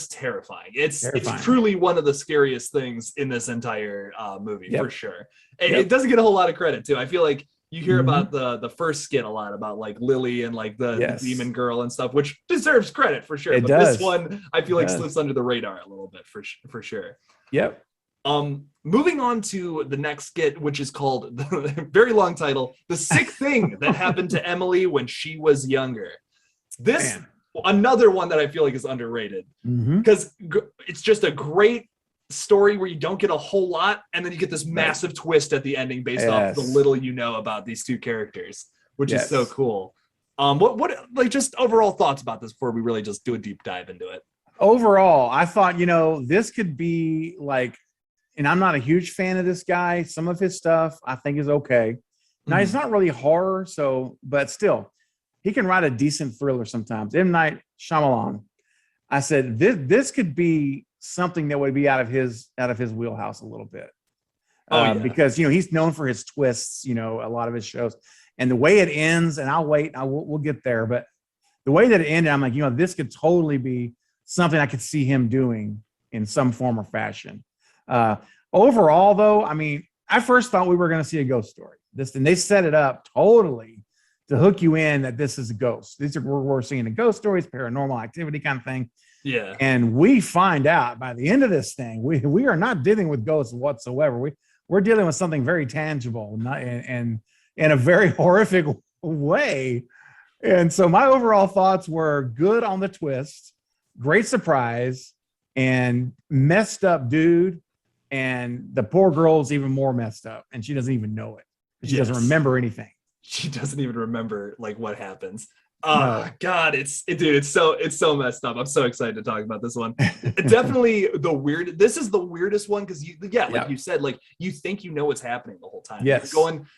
terrifying. It's truly one of the scariest things in this entire movie, for sure. And it doesn't get a whole lot of credit too. I feel like you hear about the first skit a lot, about like Lily and like the demon girl and stuff, which deserves credit for sure. But this one, I feel like slips under the radar a little bit for sure. Yep. Moving on to the next skit, which is called, the very long title, The Sick Thing That Happened to Emily When She Was Younger. This, another one that I feel like is underrated, because it's just a great story where you don't get a whole lot, and then you get this massive twist at the ending based off the little you know about these two characters, which is so cool. What like just overall thoughts about this before we really just do a deep dive into it? Overall, I thought, this could be like, and I'm not a huge fan of this guy. Some of his stuff I think is okay. Now, he's not really horror, but still, he can write a decent thriller sometimes. M. Night Shyamalan. I said this could be something that would be out of his wheelhouse a little bit. Because he's known for his twists. A lot of his shows, and the way it ends. And we'll get there. But the way that it ended, I'm like, this could totally be something I could see him doing in some form or fashion. Overall, though, I mean, I first thought we were going to see a ghost story. And they set it up totally to hook you in that this is a ghost. We're seeing a ghost story, it's paranormal activity kind of thing. Yeah. And we find out by the end of this thing, we are not dealing with ghosts whatsoever. We're dealing with something very tangible, and in a very horrific way. And so my overall thoughts were good on the twist, great surprise, and messed up dude. And the poor girl's even more messed up, and she doesn't even know it. She doesn't remember anything. She doesn't even remember like what happens. Oh God, it's so messed up. I'm so excited to talk about this one. Definitely this is the weirdest one, because you said, like, you think you know what's happening the whole time. Yes.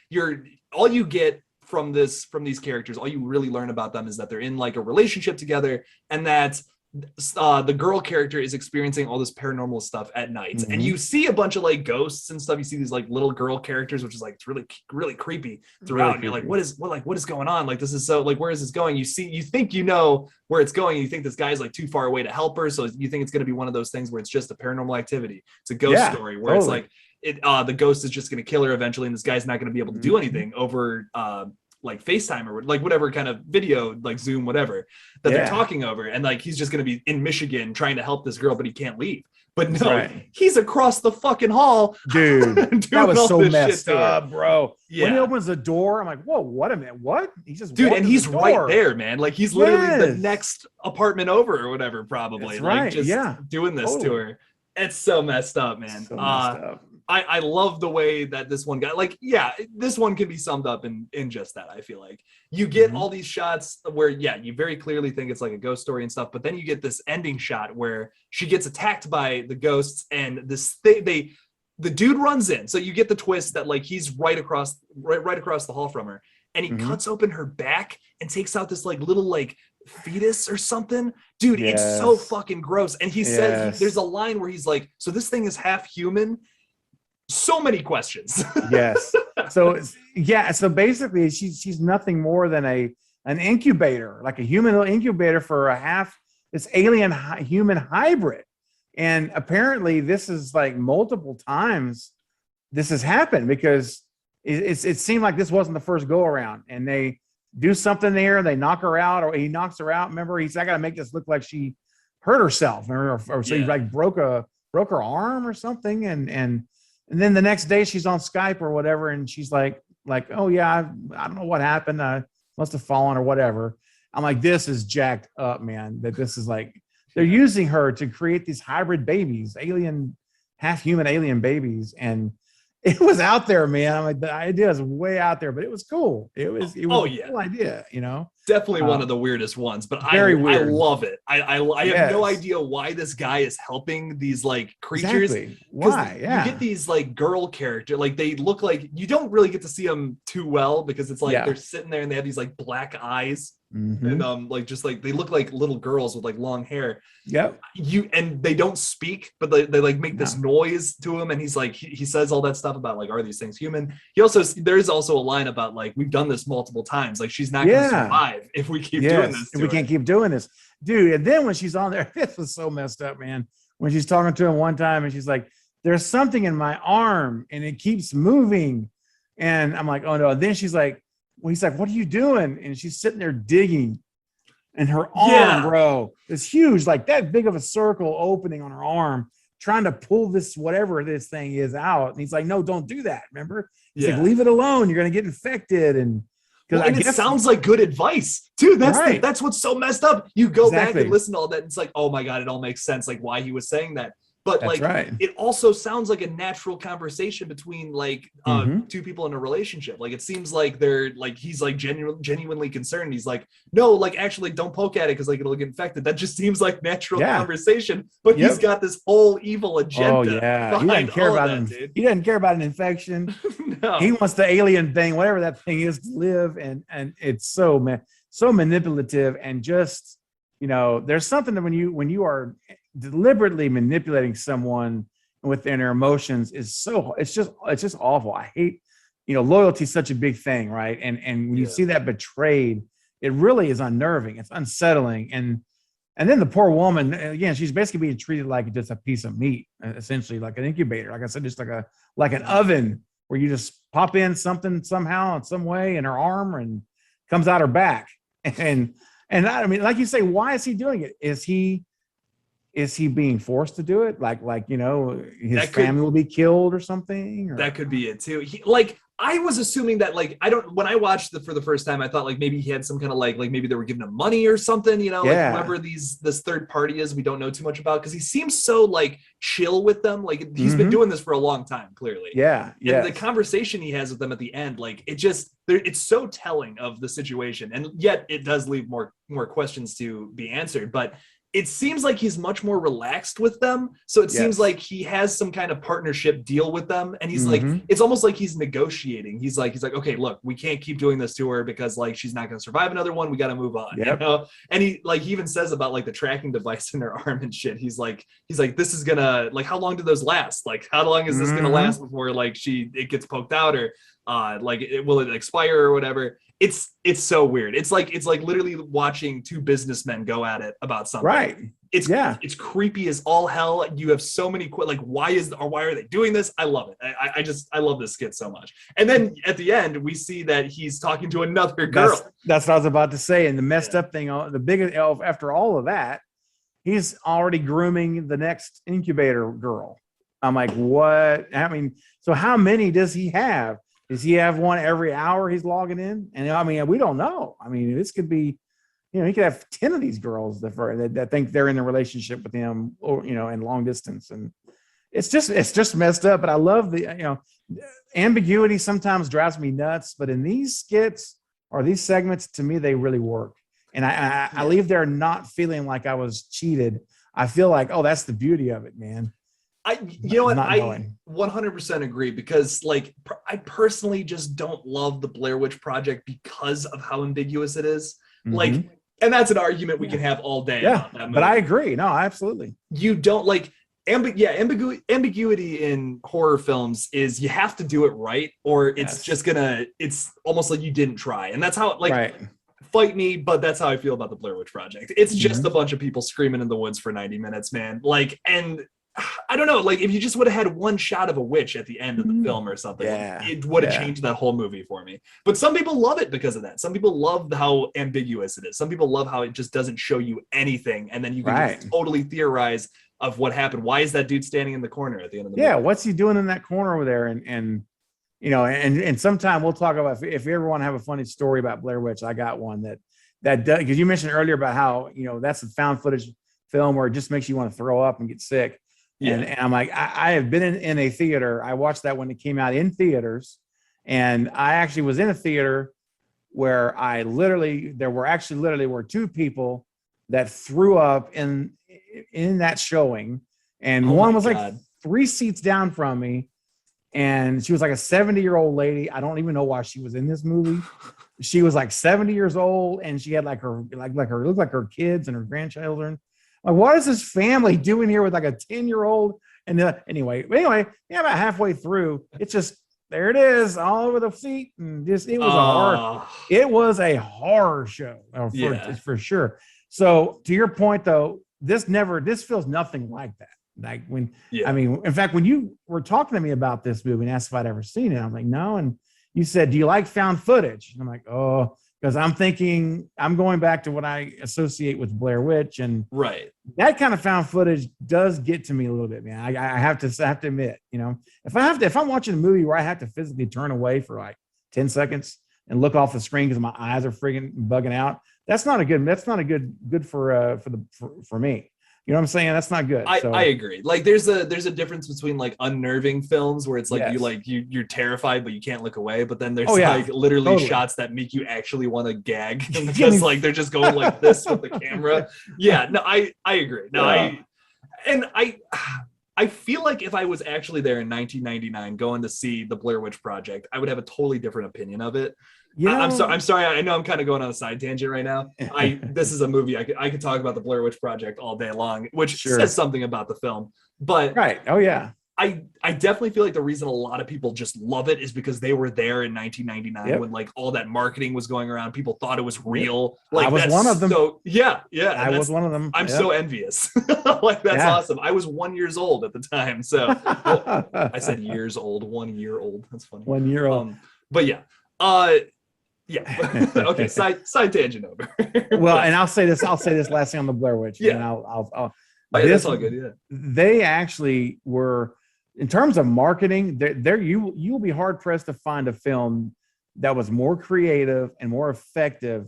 You're all you get from these characters, all you really learn about them is that they're in like a relationship together, and that the girl character is experiencing all this paranormal stuff at night, and you see a bunch of like ghosts and stuff. You see these like little girl characters, which is like, it's really, really creepy throughout. And you're like, what is going on? Like, this is so, like, where is this going? You think you know where it's going, and you think this guy's like too far away to help her, so you think it's going to be one of those things where it's just a paranormal activity. It's a ghost story where it's like the ghost is just going to kill her eventually, and this guy's not going to be able to do anything over like FaceTime or like whatever kind of video, like Zoom, whatever that they're talking over. And like, he's just going to be in Michigan trying to help this girl, but he can't leave. But no, he's across the fucking hall. Dude, that was so messed up, bro. Yeah. When he opens the door, I'm like, whoa, what a minute. What? He's just, and he's right there, man. Like, he's literally the next apartment over or whatever, probably. That's like, just doing this to her. It's so messed up, man. So messed up. I love the way that this one got, like, this one can be summed up in just that. I feel like you get all these shots where, you very clearly think it's like a ghost story and stuff, but then you get this ending shot where she gets attacked by the ghosts, and the dude runs in. So you get the twist that like he's right across the hall from her, and he cuts open her back and takes out this like little like fetus or something. Dude, it's so fucking gross. And he said, there's a line where he's like, so this thing is half human. So many questions. Yes. So basically she's nothing more than an incubator, like a human incubator for this alien human hybrid. And apparently this is like multiple times this has happened, because it seemed like this wasn't the first go around, and they do something there, they knock her out, or he knocks her out. Remember, he said, I got to make this look like she hurt herself, or so he like broke her arm or something. And then the next day she's on Skype or whatever, and she's like, oh yeah, I don't know what happened. I must have fallen or whatever. I'm like, this is jacked up, man. That this is like, they're using her to create these hybrid babies, alien, half human alien babies. And it was out there, man. I'm like, the idea is way out there, but it was cool. It was a cool idea, you know? Definitely one of the weirdest ones, but very I weird. love it. I have no idea why this guy is helping these like creatures. Exactly. Why? You get these like girl character, like they look like you don't really get to see them too well because it's like they're sitting there and they have these like black eyes. And like just like they look like little girls with like long hair. Yep. And they don't speak, but they like make this noise to him, and he's like he says all that stuff about like, are these things human? There's also a line about like, we've done this multiple times, like she's not gonna survive if we keep doing this. If we can't keep doing this, dude. And then when she's on there, this was so messed up, man. When she's talking to him one time and she's like, there's something in my arm and it keeps moving, and I'm like, oh no. And then she's like, well, he's like, what are you doing? And she's sitting there digging, and her arm, bro, is huge, like that big of a circle opening on her arm, trying to pull this, whatever this thing is, out. And he's like, no, don't do that. Remember? He's like, leave it alone. You're going to get infected. And because it sounds like good advice, dude. That's what's so messed up. You go back and listen to all that, and it's like, oh my God, it all makes sense, like why he was saying that. But it also sounds like a natural conversation between like two people in a relationship. Like it seems like they're like, he's like genuinely concerned. He's like, no, like actually don't poke at it because like it'll get infected. That just seems like natural conversation. But he's got this whole evil agenda. Oh yeah, he doesn't care about it. He doesn't care about an infection. No. He wants the alien thing, whatever that thing is, to live. And it's so manipulative, and just, you know, there's something that when you are deliberately manipulating someone within their emotions it's just awful. I hate, you know, loyalty is such a big thing, right? And when you see that betrayed, it really is unnerving. It's unsettling. And then the poor woman, again, she's basically being treated like just a piece of meat, essentially, like an incubator. Like I said, just like an oven where you just pop in something somehow in some way in her arm and comes out her back. And I mean, like you say, why is he doing it? Is he being forced to do it? Like, you know, his family will be killed or something? Or? That could be it too. I was assuming that, like, when I watched it for the first time, I thought like maybe he had some kind of like maybe they were giving him money or something, you know, like whoever this third party is, we don't know too much about, because he seems so like chill with them. Like he's been doing this for a long time, clearly. Yeah. And the conversation he has with them at the end, like it's so telling of the situation. And yet it does leave more questions to be answered. But it seems like he's much more relaxed with them. So it seems like he has some kind of partnership deal with them. And he's like, it's almost like he's negotiating. He's like, okay, look, we can't keep doing this to her because like, she's not going to survive another one. We got to move on. You know? And he even says about like the tracking device in her arm and shit. He's like, this is gonna, like, how long do those last? Like, how long is this going to last before like it gets poked out, or will it expire or whatever? It's so weird. It's like literally watching two businessmen go at it about something. Right. It's creepy as all hell. You have so many like, why are they doing this? I love it. I love this skit so much. And then at the end, we see that he's talking to another girl. That's what I was about to say. And the messed up thing, the biggest, after all of that, he's already grooming the next incubator girl. I'm like, what? I mean, so how many does he have? Does he have one every hour he's logging in? And I mean, we don't know. I mean, this could be, you know, he could have 10 of these girls that think they're in a relationship with him, or, you know, in long distance. And it's just messed up. But I love the, you know, ambiguity sometimes drives me nuts. But in these skits or these segments, to me, they really work. And I leave there not feeling like I was cheated. I feel like, oh, that's the beauty of it, man. You know what? I 100% agree, because like I personally just don't love the Blair Witch Project because of how ambiguous it is. Like, and that's an argument we can have all day. About that movie. But I agree. No, absolutely. You don't like ambiguity in horror films is you have to do it right, or it's it's almost like you didn't try. And that's how fight me, but that's how I feel about the Blair Witch Project. It's just a bunch of people screaming in the woods for 90 minutes, man. Like, and I don't know, like if you just would have had one shot of a witch at the end of the film or something, it would have changed that whole movie for me. But some people love it because of that. Some people love how ambiguous it is. Some people love how it just doesn't show you anything, and then you can just totally theorize of what happened. Why is that dude standing in the corner at the end of the movie? What's he doing in that corner over there? And you know, and sometime we'll talk about, if you ever want to have a funny story about Blair Witch, I got one that that does, because you mentioned earlier about how, that's a found footage film where it just makes you want to throw up and get sick. Yeah. And I'm like, I have been in a theater. I watched that when it came out in theaters. And I actually was in a theater where there were two people that threw up in that showing. And one was like 3 seats down from me. And she was like a 70-year-old lady. I don't even know why she was in this movie. She was like 70 years old, and she had looked like her kids and her grandchildren. Like, what is this family doing here with like a 10-year-old? And anyway, about halfway through, it's just there it is all over the seat, and it was a horror show for sure. So to your point though, this feels nothing like that. Like in fact, when you were talking to me about this movie and asked if I'd ever seen it, I'm like, no. And you said, do you like found footage? And I'm like, oh, because I'm going back to what I associate with Blair Witch, and that kind of found footage does get to me a little bit, man. I have to admit, if I'm watching a movie where I have to physically turn away for like 10 seconds and look off the screen because my eyes are friggin' bugging out, that's not a good for me. You know what I'm saying? That's not good. I agree. Like there's a difference between like unnerving films where it's like you're terrified but you can't look away, but then there's like literally shots that make you actually want to gag because like they're just going like this with the camera. Yeah, no, I agree. No, I feel like if I was actually there in 1999 going to see the Blair Witch Project, I would have a totally different opinion of it. I'm sorry. I know I'm kind of going on a side tangent right now. This is a movie I could talk about the Blair Witch Project all day long, which says something about the film. But I definitely feel like the reason a lot of people just love it is because they were there in 1999 when like all that marketing was going around. People thought it was real. Like I was one of them. So yeah. I was one of them. I'm so envious. Like that's awesome. I was 1 year old at the time. So I said years old, 1 year old. That's funny. 1 year old. But yeah. Okay. Side tangent over. Well, and I'll say this last thing on the Blair Witch. Yeah. And I'll that's all good. Yeah. They actually were, in terms of marketing, you'll be hard pressed to find a film that was more creative and more effective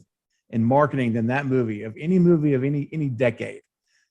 in marketing than that movie of any decade.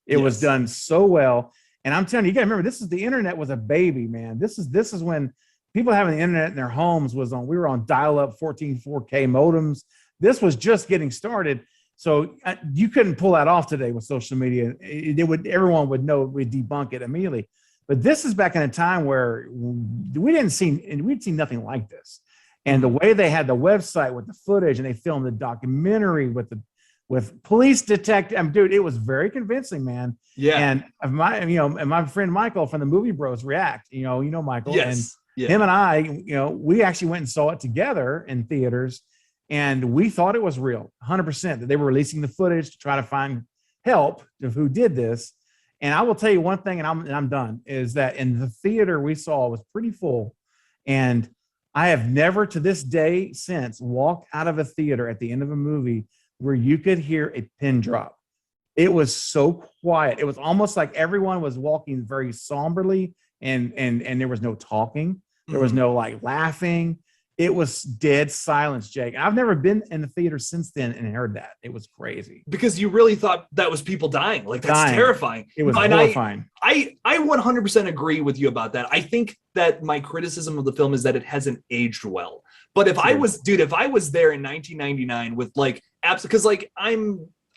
It was done so well. And I'm telling you, you gotta remember, the internet was a baby, man. This is when people having the internet in their homes we were on dial-up 4K modems. This was just getting started. So you couldn't pull that off today with social media. Everyone would know, we'd debunk it immediately. But this is back in a time where we'd seen nothing like this. And the way they had the website with the footage, and they filmed the documentary with police detective, dude, it was very convincing, man. Yeah. And my friend Michael from the Movie Bros React, Michael. Yes. And him and I, we actually went and saw it together in theaters, and we thought it was real, 100%, that they were releasing the footage to try to find help of who did this. And I will tell you one thing, and I'm done, is that in the theater we saw was pretty full. And I have never to this day since walked out of a theater at the end of a movie where you could hear a pin drop. It was so quiet. It was almost like everyone was walking very somberly, and there was no talking. There was no like laughing. It was dead silence, Jake. I've never been in the theater since then and heard that. It was crazy. Because you really thought that was people dying. Like, that's terrifying. It was horrifying. I 100% agree with you about that. I think that my criticism of the film is that it hasn't aged well. But if I was there in 1999 with like apps, because like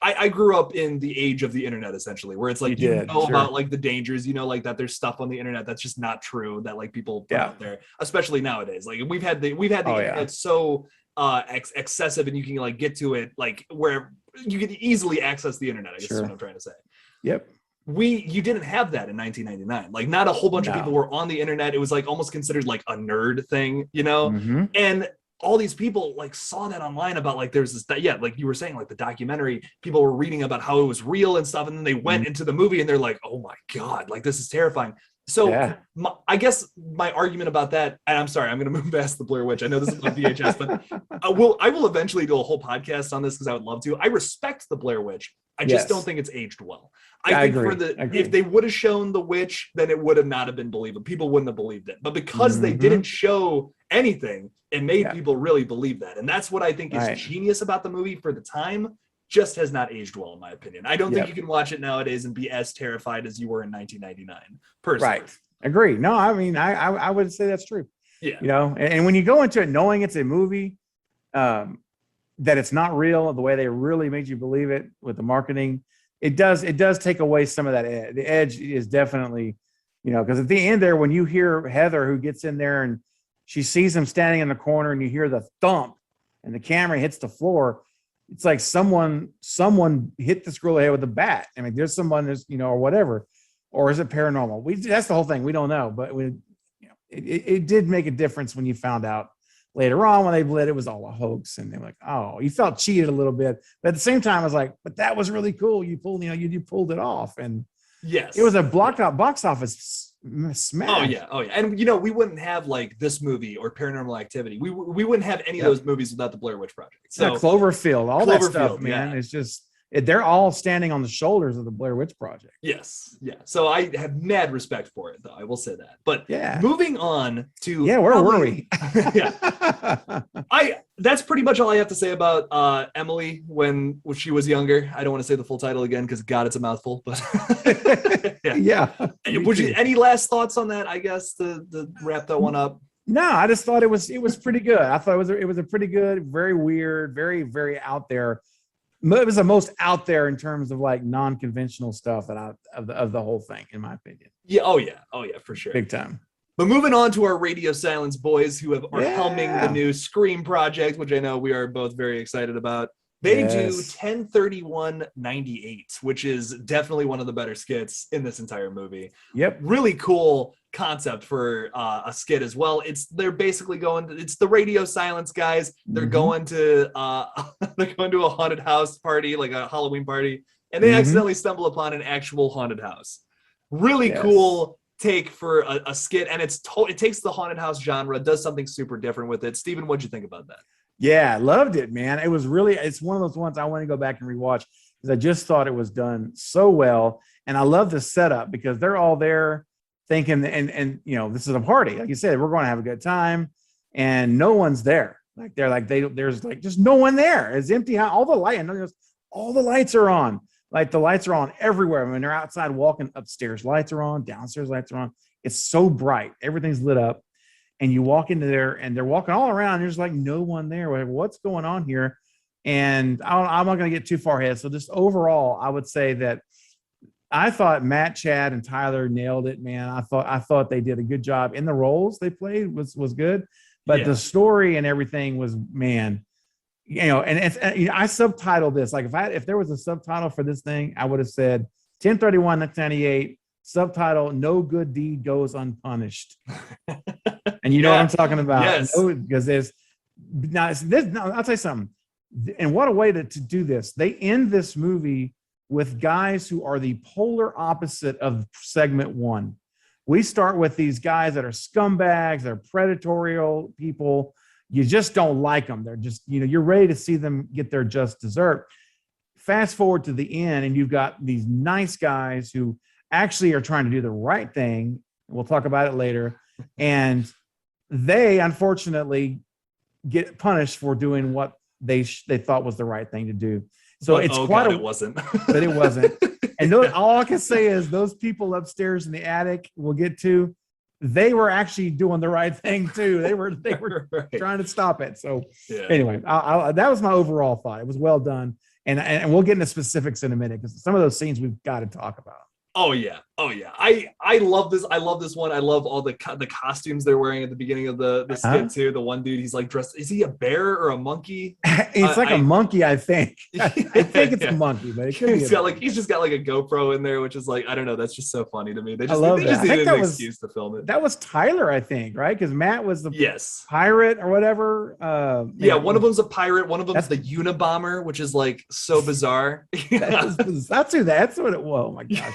I grew up in the age of the internet, essentially, where it's like, about like the dangers, like that there's stuff on the internet that's just not true, that like people put out there, especially nowadays. Like we've had the internet so excessive, and you can like get to it like where you can easily access the internet, I guess is what I'm trying to say. Yep. You didn't have that in 1999. Like not a whole bunch of people were on the internet. It was like almost considered like a nerd thing, Mm-hmm. And all these people like saw that online about like there's this like you were saying, like the documentary, people were reading about how it was real and stuff, and then they went into the movie and they're like, oh my god, like this is terrifying. So I guess my argument about that, and I'm sorry, I'm going to move past the Blair Witch. I know this is on VHS, but I will eventually do a whole podcast on this because I would love to. I respect the Blair Witch. I just don't think it's aged well. I think if they would have shown the witch, then it would have not have been believable. People wouldn't have believed it. But because they didn't show anything, it made people really believe that. And that's what I think is genius about the movie for the time. just has not aged well, in my opinion. I don't think Yep. you can watch it nowadays and be as terrified as you were in 1999. Personally. Right. Agree. No, I mean, I would say that's true. Yeah. You know, and when you go into it knowing it's a movie, that it's not real, the way they really made you believe it with the marketing, it does take away some of that edge. The edge is definitely, you know, because at the end there, when you hear Heather, who gets in there and she sees him standing in the corner and you hear the thump and the camera hits the floor, it's like someone hit this girl in the head with a bat. I mean, there's someone that's, you know, or whatever, or is it paranormal? That's the whole thing. We don't know, but it did make a difference when you found out later on when they lit it was all a hoax, and they're like, oh, you felt cheated a little bit, but at the same time, I was like, but that was really cool. You pulled it off, and yes, it was a box office smash. Oh yeah, and you know, we wouldn't have like this movie or Paranormal Activity. We wouldn't have any of those movies without the Blair Witch Project. So Cloverfield, all that stuff, man. Yeah. It's just they're all standing on the shoulders of the Blair Witch Project. Yes, yeah. So I have mad respect for it, though. I will say that. But yeah, moving on to where were we? Yeah, that's pretty much all I have to say about Emily when she was younger. I don't want to say the full title again because God, it's a mouthful. But yeah. Would you any last thoughts on that? I guess to wrap that one up. No, I just thought it was pretty good. I thought it was a pretty good, very weird, very very out there. It was the most out there in terms of like non-conventional stuff that of the whole thing, in my opinion. Yeah. Oh yeah, for sure. Big time. But moving on to our Radio Silence boys who are helming the new Scream project, which I know we are both very excited about. They do 10/31/98, which is definitely one of the better skits in this entire movie. Yep. Really cool concept for a skit as well. They're basically it's the Radio Silence guys. They're going to they're going to a haunted house party, like a Halloween party, and they accidentally stumble upon an actual haunted house. Really cool take for a skit, and it takes the haunted house genre, does something super different with it. Steven, what'd you think about that? Yeah, loved it, man. It's one of those ones I want to go back and rewatch because I just thought it was done so well. And I love the setup because they're all there thinking, and you know, this is a party. Like you said, we're going to have a good time, and no one's there. Like there's like just no one there. It's empty. All the lights are on. Like the lights are on everywhere. When they're outside walking upstairs, lights are on, downstairs lights are on. It's so bright. Everything's lit up. And you walk into there and they're walking all around. There's like no one there. What's going on here? And I'm not going to get too far ahead. So just overall, I would say that I thought Matt, Chad, and Tyler nailed it, man. I thought they did a good job in the roles they played was good, but the story and everything was, man, you know. And I subtitled this, like if there was a subtitle for this thing, I would have said 10/31/98. Subtitle: No good deed goes unpunished. And you know what I'm talking about. Yes. Because I'll tell you something. And what a way to do this. They end this movie with guys who are the polar opposite of segment one. We start with these guys that are scumbags, they're predatory people. You just don't like them. They're just, you know, you're ready to see them get their just dessert. Fast forward to the end, and you've got these nice guys who actually are trying to do the right thing. We'll talk about it later. And they unfortunately get punished for doing what they thought was the right thing to do. So but, it's it wasn't. But it wasn't. And all I can say is those people upstairs in the attic we'll get to, they were actually doing the right thing too. They were right. Trying to stop it. So anyway, that was my overall thought. It was well done. And we'll get into specifics in a minute because some of those scenes we've got to talk about. Oh yeah. I love this. I love this one. I love all the costumes they're wearing at the beginning of the skit too. The one dude, he's like dressed. Is he a bear or a monkey? It's like a monkey, I think. I think it's a monkey, but it could be. He's just got like a GoPro in there, which is like, I don't know. That's just so funny to me. They just needed an excuse to film it. That was Tyler, I think, right? Because Matt was the pirate or whatever. One of them's a pirate. One of them's the Unabomber, which is like so bizarre. That's what it was. Oh my gosh.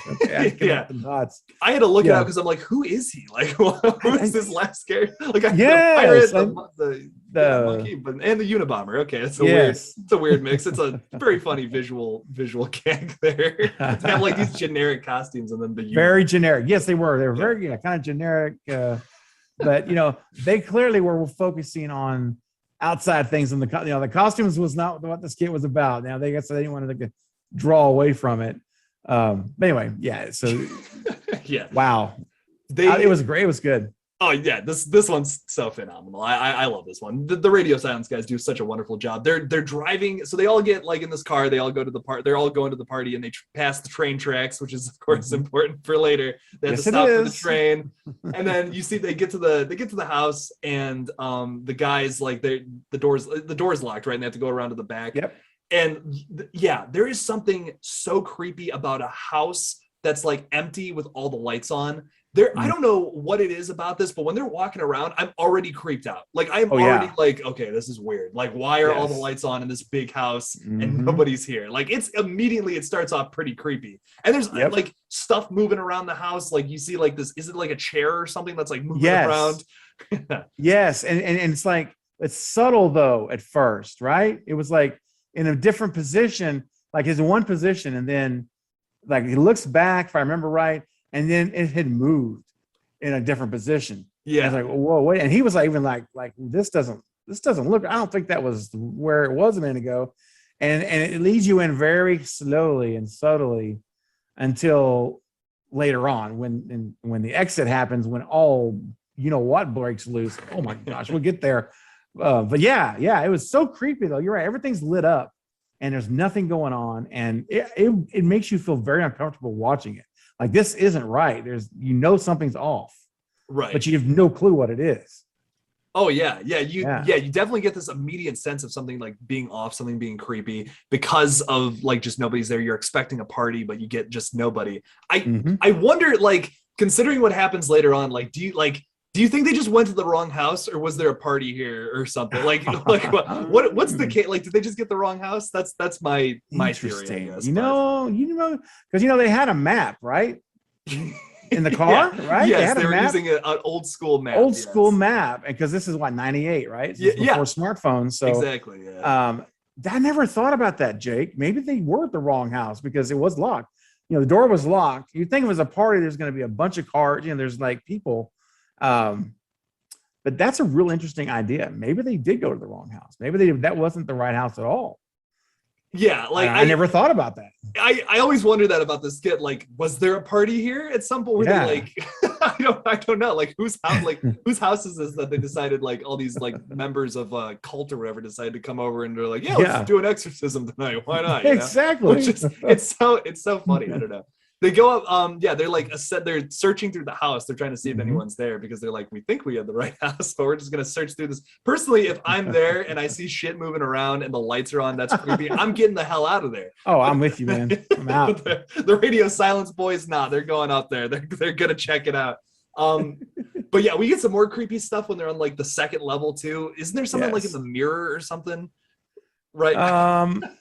I had to look it up because I'm like, who is he? Like, who is this last character? Like, the pirate, the monkey, and the Unabomber. Okay, it's a weird mix. It's a very funny visual gag there. To have like these generic costumes and then the very generic. Yes, they were. They were very kind of generic. But you know, they clearly were focusing on outside things in the costumes was not what the skit was about. Now they guess they didn't want to draw away from it. But anyway, yeah. So yeah, wow, it was great. It was good. Oh yeah, this one's so phenomenal. I love this one. The Radio Silence guys do such a wonderful job. They're driving, so they all get like in this car. They all go to the part. They're all going to the party, and they pass the train tracks, which is of course important for later. They have to stop for the train, and then you see they get to the house, and the guys like the door's locked, right? And they have to go around to the back. Yep. And yeah, there is something so creepy about a house that's like empty with all the lights on. I don't know what it is about this, but when they're walking around, I'm already creeped out. Like I'm already like, okay, this is weird. Like, why are all the lights on in this big house and nobody's here? Like it starts off pretty creepy. And there's like stuff moving around the house. Like you see like this, is it like a chair or something that's like moving around? Yes. And it's like, it's subtle though at first, right? It was like in a different position, like he's in one position and then like he looks back, if I remember right, and then it had moved in a different position. Yeah. I was like, whoa, wait. And he was like, even like this doesn't look, I don't think that was where it was a minute ago. And it leads you in very slowly and subtly until later on when the exit happens, when all, you know what, breaks loose. Oh my gosh, we'll get there. But yeah, it was so creepy though. You're right. Everything's lit up and there's nothing going on. And it makes you feel very uncomfortable watching it. Like this isn't right. Something's off, right? But you have no clue what it is. Oh yeah. You definitely get this immediate sense of something like being off, something being creepy because of like just nobody's there. You're expecting a party, but you get just nobody. I wonder, like considering what happens later on, like do you think they just went to the wrong house, or was there a party here or something? Like what's the case? Like, did they just get the wrong house? That's my theory. I guess, because they had a map, right? In the car, right? Yes, they were using an old school map. Map, and because this is what 98, right? Before smartphones. So exactly. Yeah. I never thought about that, Jake. Maybe they were at the wrong house because it was locked. The door was locked. You'd think it was a party. There's going to be a bunch of cars. There's like people. But that's a real interesting idea. Maybe they did go to the wrong house. Maybe that wasn't the right house at all. Yeah, like I never thought about that. I always wonder that about this skit. Like, was there a party here at some point? Were they like, I don't know. Like, whose house is this that they decided like all these like members of a cult or whatever decided to come over and they're like, let's do an exorcism tonight. Why not? Exactly. It's so funny. I don't know. They go up, they're like they're searching through the house. They're trying to see if anyone's there because they're like, we think we have the right house, but we're just gonna search through this. Personally, if I'm there and I see shit moving around and the lights are on, that's creepy. I'm getting the hell out of there. Oh, I'm with you, man. I'm out. The Radio Silence boys, they're going up there. They're gonna check it out. But yeah, we get some more creepy stuff when they're on like the second level too. Isn't there something like in the mirror or something? Right.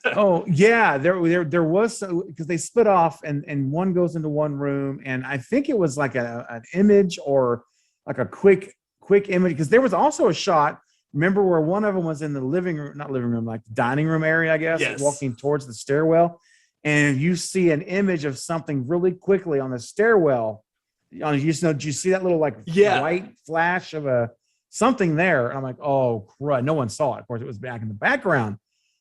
Oh yeah, there was, because they split off and one goes into one room, and I think it was like an image or like a quick image, because there was also a shot, remember, where one of them was in the not living room, like the dining room area, I guess, walking towards the stairwell, and you see an image of something really quickly on the stairwell. Did you see that little like white flash of something there? And I'm like, oh crud, no one saw it. Of course, it was back in the background.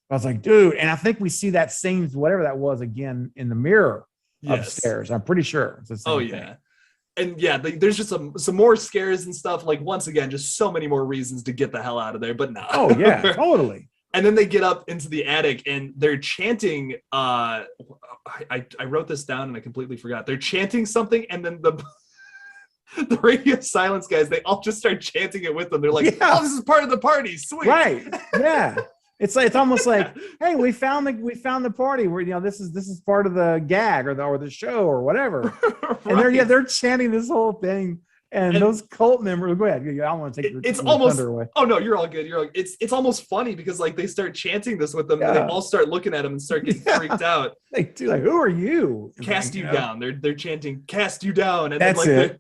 I was like, dude, and I think we see that same, whatever that was, again in the mirror upstairs. I'm pretty sure. It's the same thing. And there's just some more scares and stuff. Like, once again, just so many more reasons to get the hell out of there, but no. Oh yeah, totally. And then they get up into the attic and they're chanting. I wrote this down and I completely forgot. They're chanting something, and then the Radio Silence guys, they all just start chanting it with them. They're like, oh, this is part of the party. Sweet. Right. Yeah. It's almost like, hey, we found the party where this is part of the gag or the show or whatever. Right. And they're chanting this whole thing, and those cult members. Go ahead. I don't want to take it's almost thunder away. Oh no, you're all good. It's almost funny because like they start chanting this with them, and they all start looking at them and start getting freaked out. They do, like, who are you? Cast you down. They're chanting, cast you down, and that's it.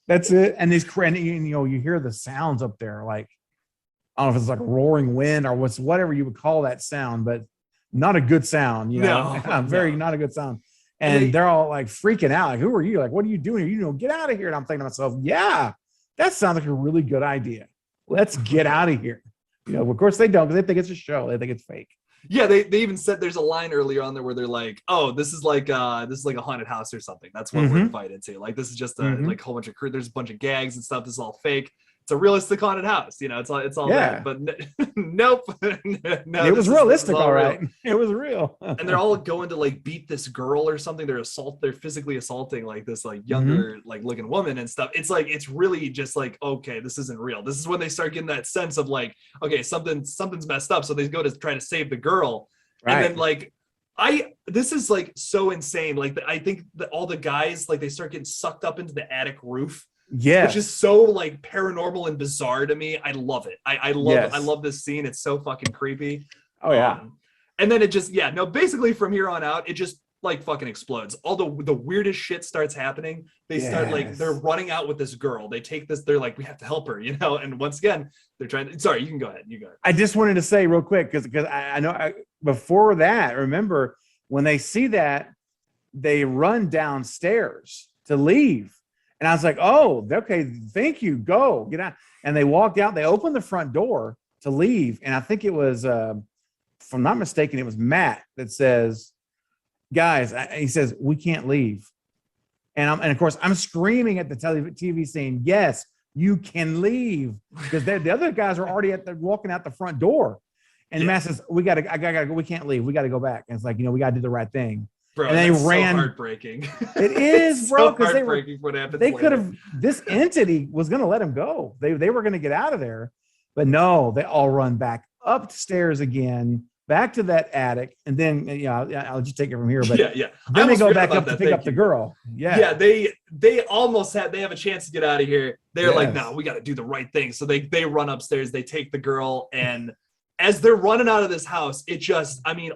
That's it. And these you hear the sounds up there, like, I don't know if it's like a roaring wind or whatever you would call that sound, but not a good sound, not a good sound. And they're all like freaking out. Like, who are you? Like, what are you doing? Get out of here. And I'm thinking to myself, yeah, that sounds like a really good idea. Let's get out of here. You know, of course they don't, because they think it's a show. They think it's fake. Yeah, they even said there's a line earlier on there where they're like, "Oh, this is like a haunted house or something." That's what we're invited to. Like, this is just like a whole bunch of there's a bunch of gags and stuff. This is all fake. It's a realistic haunted house. You know, it's all that. But nope. No, it was realistic, all right. Real. It was real. And they're all going to like beat this girl or something. They're physically assaulting like this like younger like looking woman and stuff. It's like, it's really just like, okay, this isn't real. This is when they start getting that sense of like, okay, something's messed up. So they go to try to save the girl. Right. And then like this is like so insane. Like I think that all the guys, like they start getting sucked up into the attic roof. Yeah, which is so like paranormal and bizarre to me. I love it. I love this scene. It's so fucking creepy. Oh yeah. And then it just basically from here on out, it just like fucking explodes. All the weirdest shit starts happening. They start like they're running out with this girl. They take this. They're like, we have to help her, you know. And once again, they're trying to. Sorry, you can go ahead. You go ahead. I just wanted to say real quick because I know before that, remember when they see that, they run downstairs to leave. And I was like, oh, okay, thank you. Go, get out. And they walked out. They opened the front door to leave. And I think it was, if I'm not mistaken, it was Matt that says, guys, he says, we can't leave. And of course, I'm screaming at the TV saying, yes, you can leave. Because the other guys are already walking out the front door. And Matt says, I gotta go. We can't leave. We got to go back. And it's like, we got to do the right thing. Bro, and they ran. So heartbreaking. It is, bro, because they could have. This entity was going to let him go. They were going to get out of there, but no, they all run back upstairs again, back to that attic, and then I'll just take it from here. But then they go back up to pick up the girl. Yeah, they almost have a chance to get out of here. They're like, no, we got to do the right thing. So they run upstairs. They take the girl and. As they're running out of this house,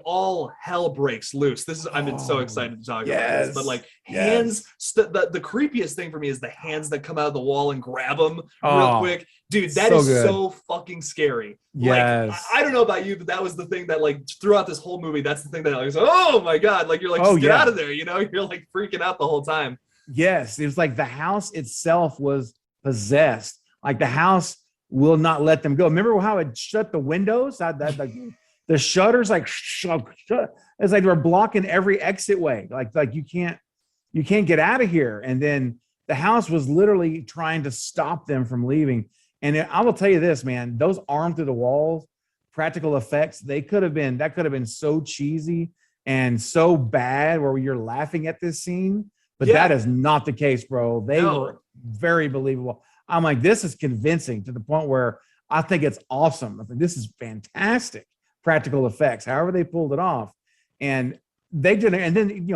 all hell breaks loose. I've been so excited to talk about this, but like hands, the creepiest thing for me is the hands that come out of the wall and grab them real quick. Dude, that is so fucking scary. Yes. Like, I don't know about you, but that was the thing that like throughout this whole movie, that's the thing that I was like, oh my God, like you're like, just get out of there. You know, you're like freaking out the whole time. Yes. It was like the house itself was possessed. Like the house will not let them go. Remember how it shut the windows? The shutters like shut. It's like we're blocking every exit way. Like you can't get out of here. And then the house was literally trying to stop them from leaving. And I will tell you this, man, those armed through the walls, practical effects, that could have been so cheesy and so bad where you're laughing at this scene. But that is not the case, bro. They were very believable. I'm like, this is convincing to the point where I think it's awesome. I think this is fantastic practical effects, however they pulled it off. And they did it. And then,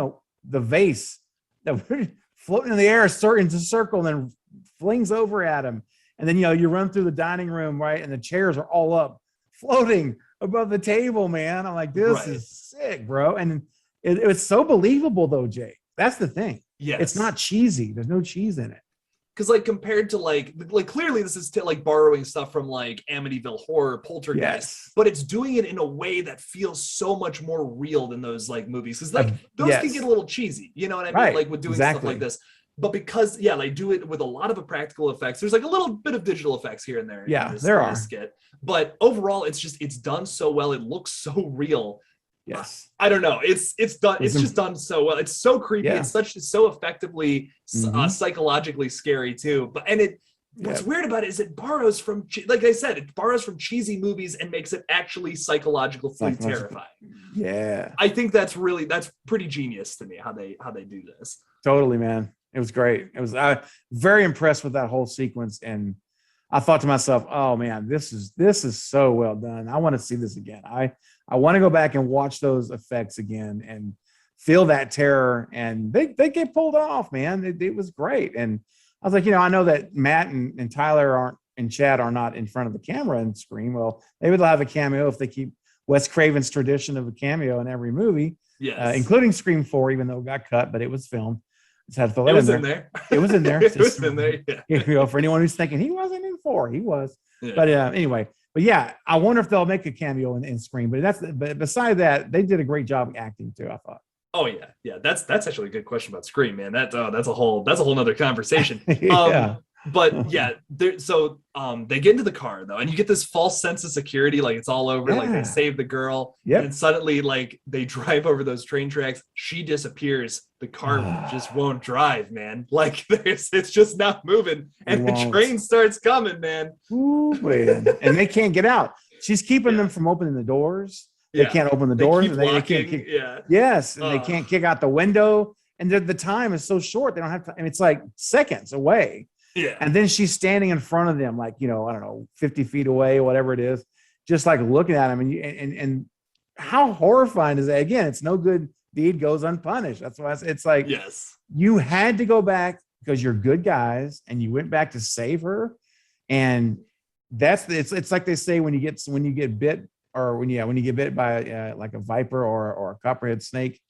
the vase that floating in the air into a circle and then flings over at him. And then, you run through the dining room, right? And the chairs are all up, floating above the table, man. I'm like, this is sick, bro. And it was so believable, though, Jay. That's the thing. Yeah, it's not cheesy. There's no cheese in it. Because like compared to like clearly this is like borrowing stuff from like Amityville Horror, Poltergeist, but it's doing it in a way that feels so much more real than those like movies. Because like those can get a little cheesy, you know what I mean? Right. Like with doing stuff like this. But because they do it with a lot of practical effects. There's like a little bit of digital effects here and there. Yeah, there are. Skit. But overall, it's done so well. It looks so real. Yes. I don't know. It's done. It's just done so well. It's so creepy. Yeah. It's so effectively psychologically scary too. What's weird about it is it borrows from, like I said, it borrows from cheesy movies and makes it actually psychologically terrifying. Yeah. I think that's pretty genius to me how they do this. Totally, man. It was great. I was very impressed with that whole sequence, and I thought to myself, "Oh man, this is so well done. I want to see this again. I want to go back and watch those effects again and feel that terror." And they get pulled off, man. It was great. And I was like, I know that Matt and Tyler and Chad are not in front of the camera and scream. Well, maybe they'll have a cameo if they keep Wes Craven's tradition of a cameo in every movie, including Scream 4, even though it got cut, but it was filmed. It was in there. It was in there. It was in there. Yeah. For anyone who's thinking he wasn't in 4, he was. Yeah. But anyway, I wonder if they'll make a cameo in Scream. But beside that, they did a great job acting too, I thought. Oh yeah. That's actually a good question about Scream, man. That's a whole nother conversation. But yeah, they get into the car though, and you get this false sense of security, like it's all over, like they save the girl, and then suddenly like they drive over those train tracks, she disappears, the car just won't drive, man. Like it's just not moving, and the train starts coming, man. Ooh, man. And they can't get out. She's keeping them from opening the doors. They can't open the doors, and they can't kick. Yes, and they can't kick out the window. And the time is so short; they don't have to. And it's like seconds away. Yeah. And then she's standing in front of them, like, I don't know, 50 feet away, whatever it is, just like looking at him. And how horrifying is that? Again, it's no good deed goes unpunished. That's why it's like, yes, you had to go back because you're good guys, and you went back to save her. And it's like they say when you get bit, or when you get bit by like a viper or a copperhead snake,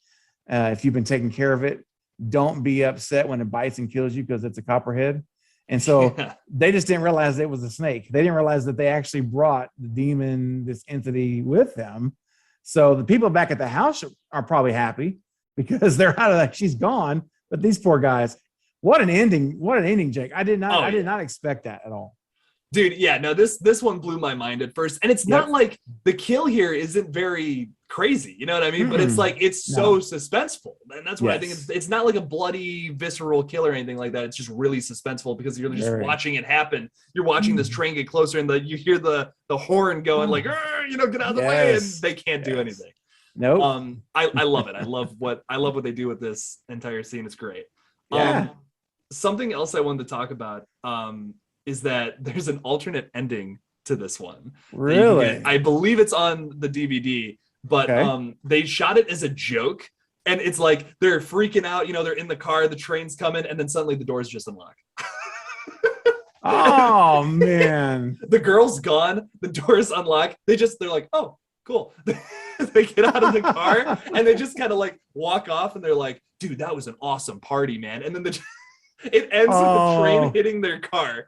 if you've been taking care of it, don't be upset when it bites and kills you because it's a copperhead. And so they just didn't realize it was a snake. They didn't realize that they actually brought the demon, this entity, with them. So the people back at the house are probably happy because they're out of that. She's gone. But these poor guys, what an ending! What an ending, Jake. I did not expect that at all. Dude, yeah, no, this one blew my mind at first. And it's not like the kill here isn't very crazy, you know what I mean? But it's like, it's so suspenseful. And that's what I think. It's not like a bloody, visceral kill or anything like that. It's just really suspenseful because you're just watching it happen. You're watching this train get closer, and you hear the horn going like, get out of the way, and they can't do anything. No. I love it. I love what they do with this entire scene. It's great. Something else I wanted to talk about is that there's an alternate ending to this one. Really? I believe it's on the DVD, but they shot it as a joke, and it's like they're freaking out, they're in the car, the train's coming, and then suddenly the doors just unlock. Oh man. The girl's gone, the doors unlock, they're like, oh, cool. They get out of the car and they just kind of like walk off, and they're like, dude, that was an awesome party, man. And then it ends with the train hitting their car.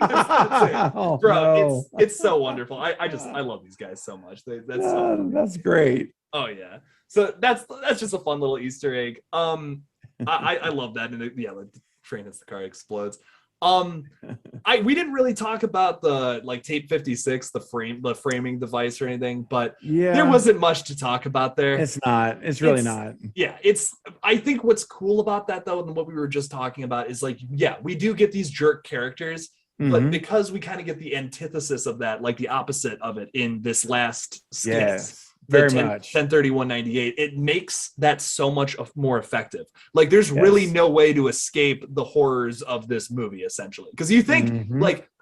That's it. Bro, it's so wonderful. I love these guys so much. That's great. Oh yeah. So that's just a fun little Easter egg. I love that. And the train hits the car, explodes. We didn't really talk about the tape 56, the framing device or anything, but there wasn't much to talk about there. It's not. It's really not. Yeah, I think what's cool about that though, and what we were just talking about, is we do get these jerk characters, but because we kind of get the antithesis of that, like the opposite of it in this last skit. Yes. Very much 10/31/98, it makes that so much more effective. Like there's really no way to escape the horrors of this movie, essentially, because you think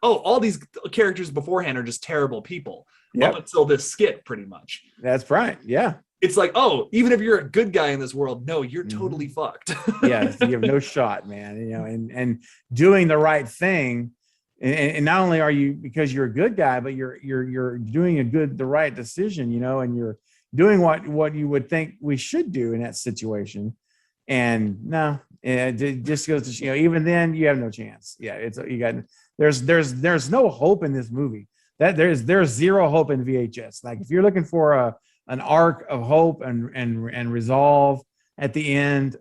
all these characters beforehand are just terrible people up until this skit, pretty much. That's right. Yeah, it's like, oh, even if you're a good guy in this world, no, you're totally fucked. Yes, you have no shot, man. And doing the right thing. And not only are you, because you're a good guy, but you're doing the right decision, and you're doing what you would think we should do in that situation. And no, it just goes to show, even then you have no chance. Yeah, there's no hope in this movie. That there's zero hope in VHS. Like if you're looking for an arc of hope and resolve at the end,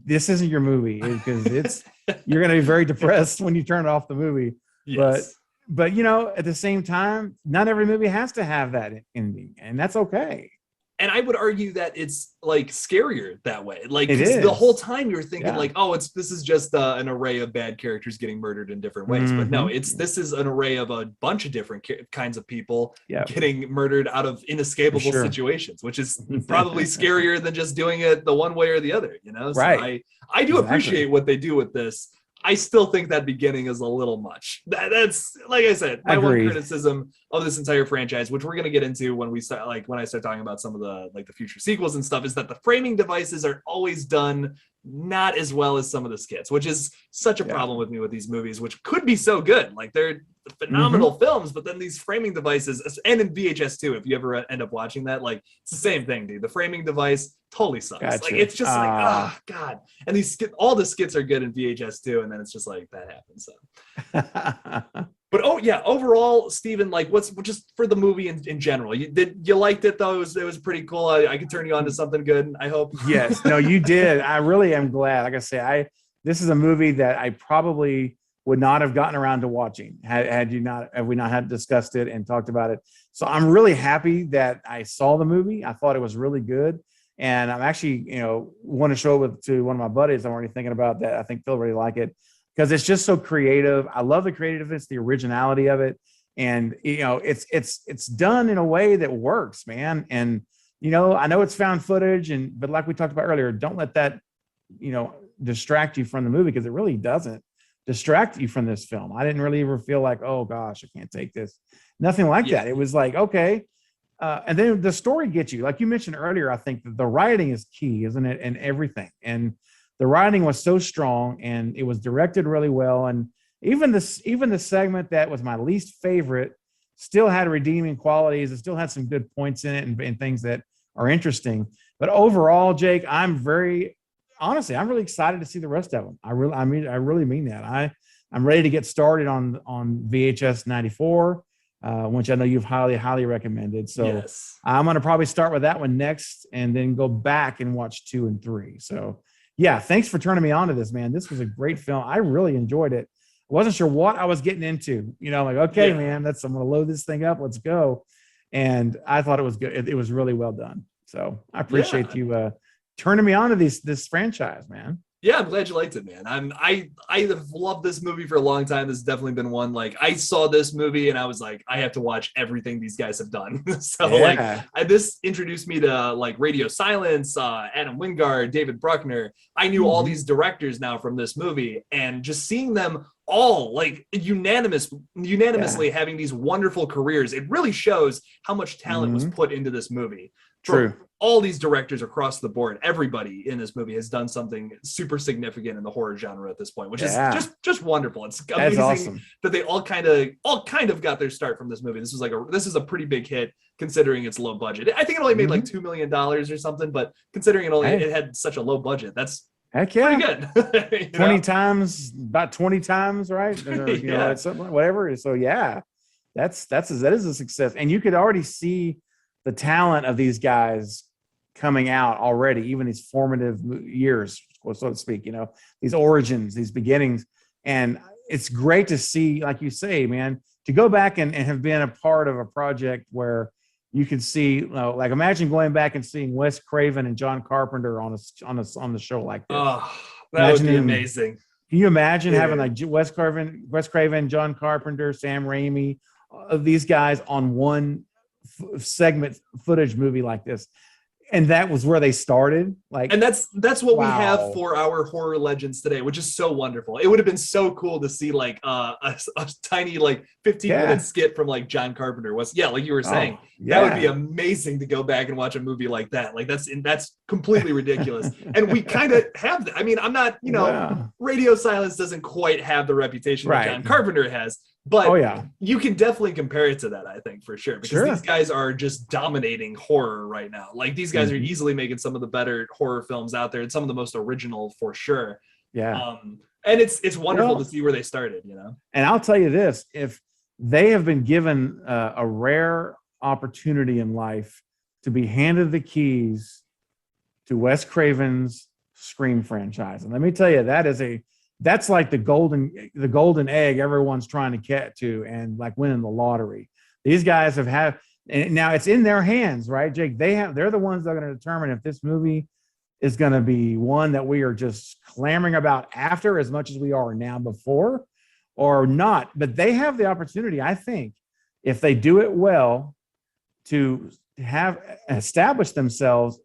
this isn't your movie, because you're going to be very depressed when you turn off the movie. Yes. But at the same time, not every movie has to have that ending, and that's okay. And I would argue that it's scarier that way. Like it is. The whole time you're thinking this is just an array of bad characters getting murdered in different ways. But no, this is an array of a bunch of different kinds of people getting murdered out of inescapable situations, which is probably scarier than just doing it the one way or the other. So right. I do appreciate what they do with this. I still think that beginning is a little much. That's, like I said, my one criticism of this entire franchise, which we're going to get into when I start talking about some of the future sequels and stuff, is that the framing devices are always done not as well as some of the skits, which is such a problem with me with these movies, which could be so good. Like they're phenomenal films, but then these framing devices, and in VHS too, if you ever end up watching that, it's the same thing, dude. The framing device totally sucks. Gotcha. It's just oh god. And all the skits are good in VHS too, and then it's just that happens. So. But overall, Steven, what's just for the movie in general? You liked it though? It was pretty cool. I could turn you on to something good, I hope. Yes, no, you did. I really am glad. Like I say, this is a movie that I probably would not have gotten around to watching had we not had discussed it and talked about it. So I'm really happy that I saw the movie. I thought it was really good. And I'm actually, want to show it to one of my buddies. I'm already thinking about that. I think they'll really like it because it's just so creative. I love the creativeness, the originality of it. And, it's done in a way that works, man. And, I know it's found footage but like we talked about earlier, don't let that, distract you from the movie because it really doesn't distract you from this film. I didn't really ever feel like, oh gosh, I can't take this. Nothing like that. It was like, okay. And then the story gets you, like you mentioned earlier, I think that the writing is key, isn't it? And everything. And the writing was so strong and it was directed really well. And even the segment that was my least favorite still had redeeming qualities. It still had some good points in it and things that are interesting. But overall, Jake, I'm really excited to see the rest of them. I really mean that. I'm ready to get started on VHS 94, which I know you've highly recommended. So yes. I'm going to probably start with that one next and then go back and watch 2 and 3. So yeah, thanks for turning me on to this, man. This was a great film. I really enjoyed it. I wasn't sure what I was getting into, like, okay, man, I'm going to load this thing up. Let's go. And I thought it was good. It was really well done. So I appreciate you turning me on to this franchise, man. Yeah, I'm glad you liked it, man. I have loved this movie for a long time. This has definitely been one, like, I saw this movie and I was like, I have to watch everything these guys have done. So this introduced me to like Radio Silence, Adam Wingard, David Bruckner. I knew all these directors now from this movie, and just seeing them all like unanimously having these wonderful careers, it really shows how much talent was put into this movie. True. All these directors across the board, everybody in this movie has done something super significant in the horror genre at this point, which is just wonderful. It's amazing that they all kind of got their start from this movie. This is a pretty big hit considering its low budget. I think it only made like $2 million or something, but considering it had such a low budget, that's pretty good. 20 times, right? Or, something, whatever. So yeah, that is a success, and you could already see the talent of these guys coming out already, even these formative years, so to speak, these origins, these beginnings. And it's great to see, like you say, man, to go back and have been a part of a project where you can see, like, imagine going back and seeing Wes Craven and John Carpenter on the show like this. Oh, that would be amazing. Can you imagine having like Wes Craven, John Carpenter, Sam Raimi, these guys on one segment footage movie like this? And that was where they started. And that's what we have for our horror legends today, which is so wonderful. It would have been so cool to see like a tiny like 15-minute skit from like John Carpenter like you were saying. That would be amazing to go back and watch a movie like that. Like that's completely ridiculous. And we kind of have that. I mean, I'm not, Radio Silence doesn't quite have the reputation that John Carpenter has. But you can definitely compare it to that, I think, for sure. Because these guys are just dominating horror right now. Like, these guys are easily making some of the better horror films out there and some of the most original for sure. Yeah. And it's wonderful to see where they started, And I'll tell you this, if they have been given a rare opportunity in life to be handed the keys to Wes Craven's Scream franchise. And let me tell you, that's like the golden egg everyone's trying to get to, and like winning the lottery. These guys and now it's in their hands, right, Jake? They're the ones that are going to determine if this movie is going to be one that we are just clamoring about after as much as we are now before or not. But they have the opportunity, I think, if they do it well, to have established themselves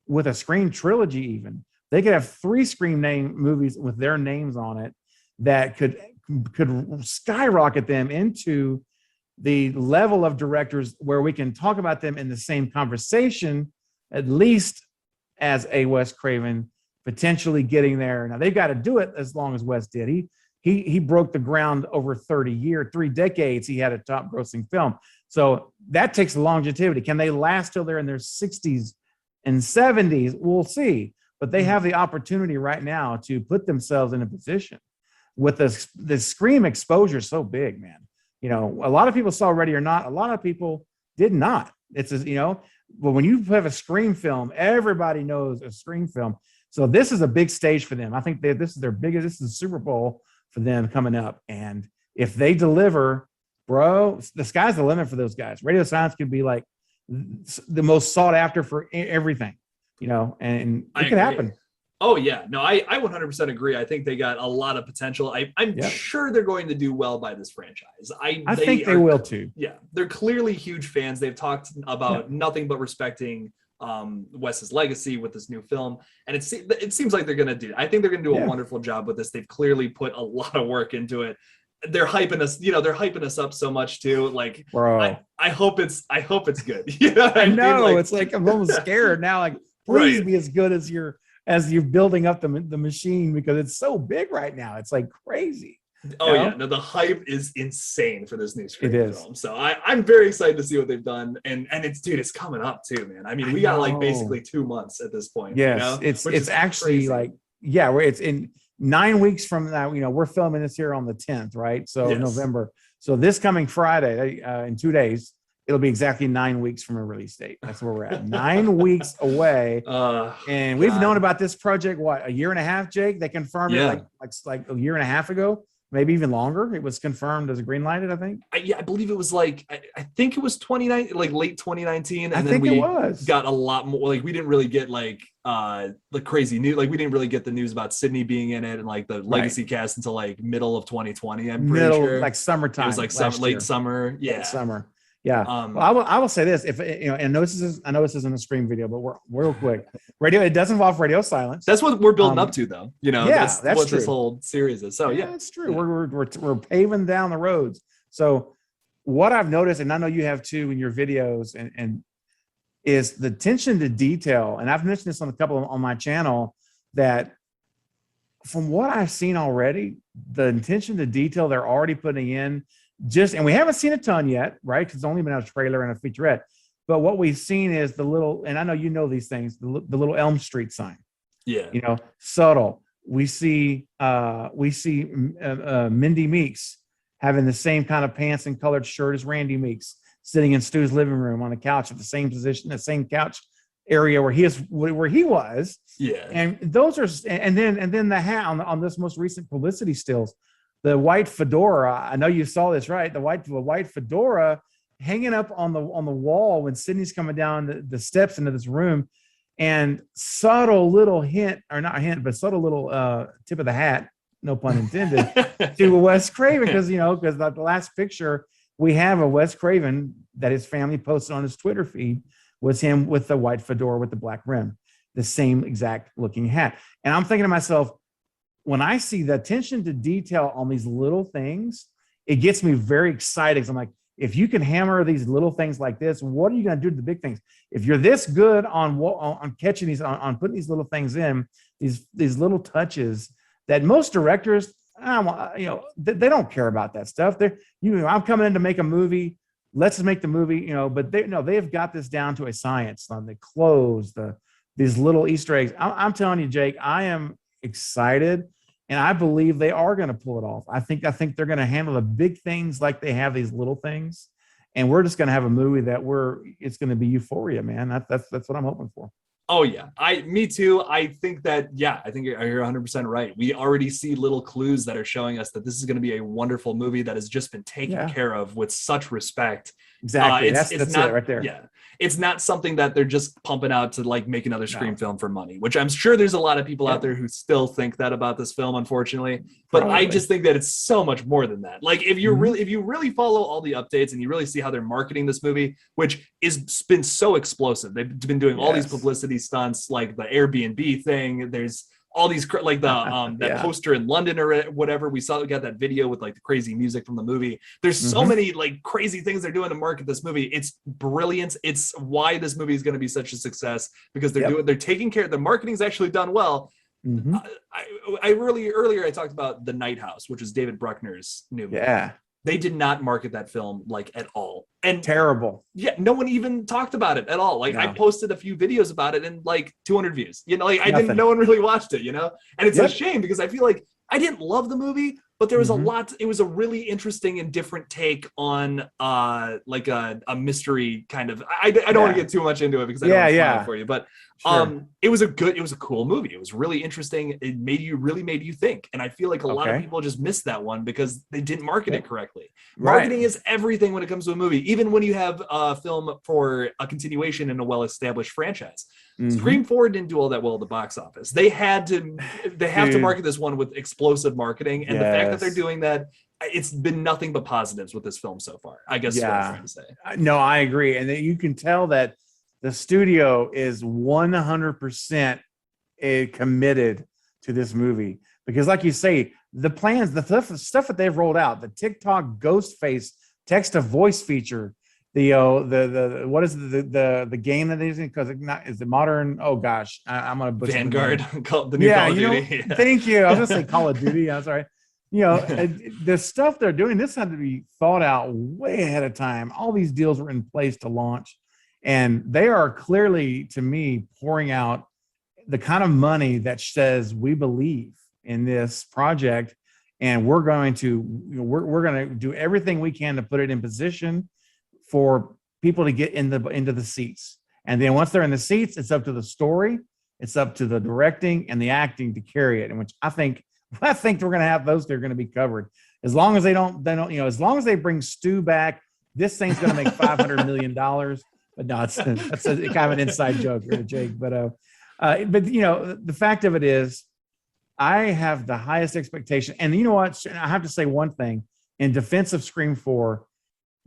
with a Scream trilogy even. They could have 3 Scream movies with their names on it that could skyrocket them into the level of directors where we can talk about them in the same conversation, at least as a Wes Craven, potentially getting there. Now they've got to do it as long as Wes did. He broke the ground over 3 decades. He had a top grossing film. So that takes longevity. Can they last till they're in their 60s and 70s? We'll see. But they have the opportunity right now to put themselves in a position with the Scream exposure so big, man. A lot of people saw Ready or Not. A lot of people did not. But when you have a Scream film, everybody knows a Scream film. So this is a big stage for them. I think this is their biggest. This is the Super Bowl for them coming up. And if they deliver, bro, the sky's the limit for those guys. Radio Silence could be like the most sought after for everything, you know, and it can happen. Oh yeah, no, I 100% agree. I think they got a lot of potential. I'm sure they're going to do well by this franchise. I think they will too. Yeah, they're clearly huge fans. They've talked about nothing but respecting Wes's legacy with this new film, and it seems like they're going to do. I think they're going to do a wonderful job with this. They've clearly put a lot of work into it. They're hyping us, you know, they're hyping us up so much too. Like, bro, I hope it's good. You know what I mean? Like, it's like I'm almost scared now. Like, please be as good as you're building up the machine, because it's so big right now. It's like crazy. Oh yeah, no, the hype is insane for this new Scream film. So I'm very excited to see what they've done, and it's coming up too, man. I mean, we got like basically 2 months at this point. Yes, you know? it's actually crazy. Like where it's in 9 weeks from now. You know, we're filming this here on the 10th, right? So November. So this coming Friday, in 2 days, it'll be exactly 9 weeks from a release date. That's where we're at. 9 weeks away. And we've known about this project, what, a year and a half, Jake? They confirmed it like a year and a half ago, maybe even longer. It was confirmed as a green lighted, I think. I believe it was like, I think it was 2019, like late 2019. And then we got a lot more, like we didn't really get like the crazy news. Like we didn't really get the news about Sydney being in it and like the legacy cast until like middle of 2020. I'm pretty sure. Like summertime. It was like late summer. Yeah. Late summer. Yeah. Well, I will say this, if you know, and I know this isn't a Scream video, but we're real quick. It does involve Radio Silence. That's what we're building up to, though. You know, that's what true. This whole series is. So it's true. We're paving down the roads. So what I've noticed, and I know you have too in your videos, and is the attention to detail. And I've mentioned this on a couple on my channel, that from what I've seen already, the attention to detail they're already putting in. And we haven't seen a ton yet, right? Because it's only been a trailer and a featurette. But what we've seen is the little, and I know you know these things, the little Elm Street sign. Yeah. You know, subtle. We see Mindy Meeks having the same kind of pants and colored shirt as Randy Meeks, sitting in Stu's living room on a couch at the same position, the same couch area where he was. Yeah. And those are, and then the hat on this most recent publicity stills. The white fedora, I know you saw this, right? The white fedora hanging up on the wall when Sydney's coming down the steps into this room, and subtle little hint, or not hint, but subtle little tip of the hat, no pun intended, to Wes Craven, because the last picture we have of Wes Craven that his family posted on his Twitter feed was him with the white fedora with the black rim, the same exact looking hat. And I'm thinking to myself, when I see the attention to detail on these little things, it gets me very excited. Because I'm like, if you can hammer these little things like this, what are you going to do to the big things? If you're this good on catching these, on putting these little things in, these little touches that most directors, they don't care about that stuff. I'm coming in to make a movie. Let's just make the movie, but they've got this down to a science. On the clothes, these little Easter eggs. I'm telling you, Jake, I am excited, and I believe they are going to pull it off. I think they're going to handle the big things like they have these little things, and we're just going to have a movie it's going to be euphoria, man. That's what I'm hoping for. Oh yeah, me too. I think you're 100% right. We already see little clues that are showing us that this is going to be a wonderful movie that has just been taken care of with such respect. Exactly. That's not, it right there. Yeah. It's not something that they're just pumping out to like make another Scream film for money, which I'm sure there's a lot of people out there who still think that about this film, unfortunately. But I just think that it's so much more than that. Like if you really follow all the updates and you really see how they're marketing this movie, which has been so explosive. They've been doing all these publicity stunts, like the Airbnb thing. There's all these like that poster in London or whatever. We got that video with like the crazy music from the movie. There's so many like crazy things they're doing to market this movie. It's brilliant. It's why this movie is going to be such a success, because they're taking care. The marketing's actually done well. Earlier I talked about The Night House, which is David Bruckner's new movie. Yeah. They did not market that film like at all. And terrible. Yeah, no one even talked about it at all. Like I posted a few videos about it and like 200 views. No one really watched it, And it's a shame, because I feel like I didn't love the movie, but there was a lot. It was a really interesting and different take on like a mystery kind of. I don't want to get too much into it because I don't want to spoil it for you. But Sure. It was a cool movie. It was really interesting. It really made you think. And I feel like a lot of people just missed that one because they didn't market it correctly. Marketing is everything when it comes to a movie, even when you have a film for a continuation in a well-established franchise. Scream 4 didn't do all that well at the box office. They have to market this one with explosive marketing. And the fact that they're doing that, it's been nothing but positives with this film so far, I guess is what I'm trying to say. No, I agree. And you can tell that the studio is 100% committed to this movie because, like you say, the plans, the stuff that they've rolled out, the TikTok ghost face text to voice feature, the what is the game that they're using? Because is the modern? Oh gosh, I'm gonna butcher Vanguard, the new Call of Duty. Thank you. I was gonna say Call of Duty. I'm sorry. The stuff they're doing, this had to be thought out way ahead of time. All these deals were in place to launch. And they are clearly, to me, pouring out the kind of money that says we believe in this project, and we're going to do everything we can to put it in position for people to get into the seats. And then once they're in the seats, it's up to the story, it's up to the directing and the acting to carry it. And which I think we're going to have those. They're going to be covered as long as they don't. As long as they bring Stu back, this thing's going to make $500 million. But no, that's a kind of an inside joke here, Jake. But the fact of it is, I have the highest expectation. And you know what? I have to say one thing in defense of Scream 4,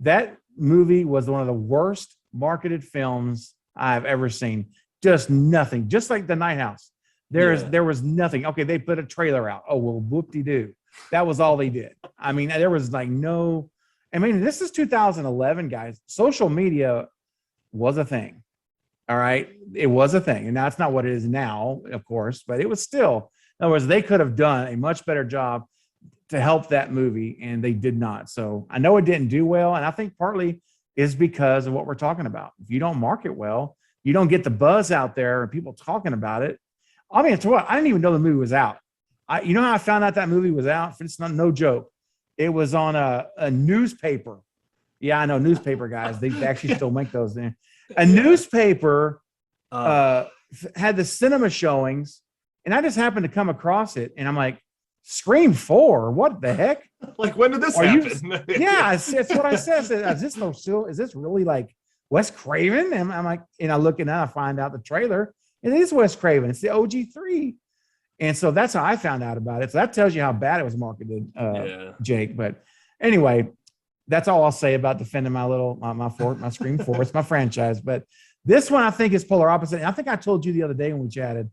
that movie was one of the worst marketed films I've ever seen. Just nothing. Just like The Night House. There was nothing. Okay, they put a trailer out. Oh, well, whoop-de-doo. That was all they did. I mean, there was like no. I mean, this is 2011, guys. Social media was a thing. All right. It was a thing. And that's not what it is now, of course, but it was still, in other words, they could have done a much better job to help that movie, and they did not. So I know it didn't do well. And I think partly is because of what we're talking about. If you don't market well, you don't get the buzz out there and people talking about it. I mean, it's what I didn't even know the movie was out. You know how I found out that movie was out? It's not no joke. It was on a newspaper. Yeah, I know newspaper guys. They actually still make those there. A newspaper had the cinema showings, and I just happened to come across it, and I'm like, Scream 4? What the heck? Like, when did this happen? It's what I said. Is this really like Wes Craven? And I'm like, and I look, and now I find out the trailer. It is Wes Craven. It's the OG3. And so that's how I found out about it. So that tells you how bad it was marketed, Jake. But anyway, that's all I'll say about defending my Scream 4. It's my franchise. But this one I think is polar opposite. And I think I told you the other day when we chatted,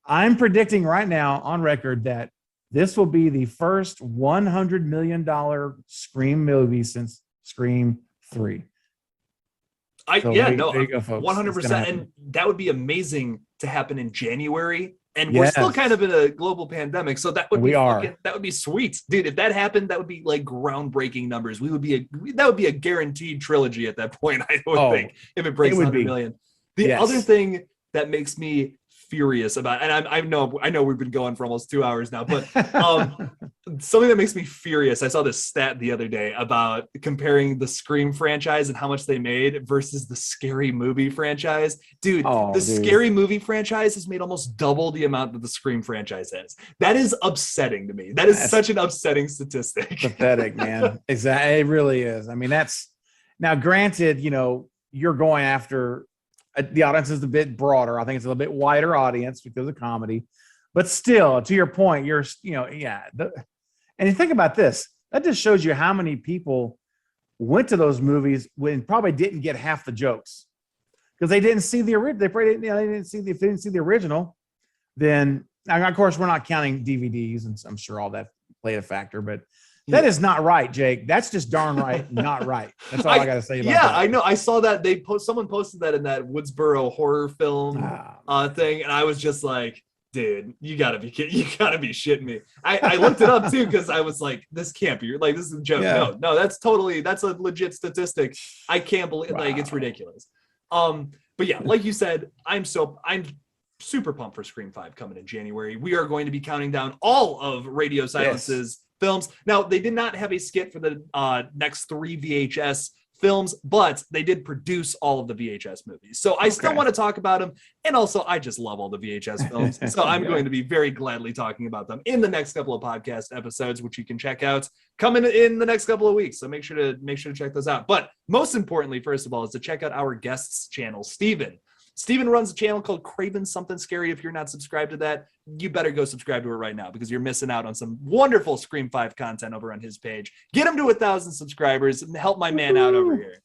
I'm predicting right now on record that this will be the first $100 million Scream movie since Scream 3. 100%. And that would be amazing to happen in January. And we're still kind of in a global pandemic, so that would be sweet, dude. If that happened, that would be like groundbreaking numbers. That would be a guaranteed trilogy at that point. I would think if it breaks 100 million. The other thing that makes me furious about, and I know we've been going for almost 2 hours now, but something that makes me furious. I saw this stat the other day about comparing the Scream franchise and how much they made versus the Scary Movie franchise. Dude, Scary Movie franchise has made almost double the amount that the Scream franchise has. That is upsetting to me. That's such an upsetting statistic. Pathetic, man. Exactly. It really is. I mean, that's now granted, you're going after the audience is a bit broader. I think it's a little bit wider audience because of comedy, but still, to your point, and you think about this, that just shows you how many people went to those movies when probably didn't get half the jokes because they didn't see the original. If they didn't see the original, then now, of course, we're not counting DVDs, and I'm sure all that played a factor, but that is not right, Jake. That's just darn right, not right. That's all I got to say about that. Yeah, I know. I saw that someone posted that in that Woodsboro horror film thing, and I was just like, dude, you gotta be kidding. You gotta be shitting me. I looked it up too because I was like, this can't be like this is a joke. Yeah. No, that's a legit statistic. I can't believe it's ridiculous. But yeah, like you said, I'm super pumped for Scream 5 coming in January. We are going to be counting down all of Radio Silence's films. Now, they did not have a skit for the next 3 VHS Films, but they did produce all of the VHS movies. So I still want to talk about them. And also, I just love all the VHS films. So I'm going to be very gladly talking about them in the next couple of podcast episodes, which you can check out coming in the next couple of weeks. So make sure to check those out. But most importantly, first of all, is to check out our guest's channel, Steven. Steven runs a channel called Craven Something Scary. If you're not subscribed to that, you better go subscribe to it right now because you're missing out on some wonderful Scream 5 content over on his page. Get him to 1,000 subscribers and help my man out over here.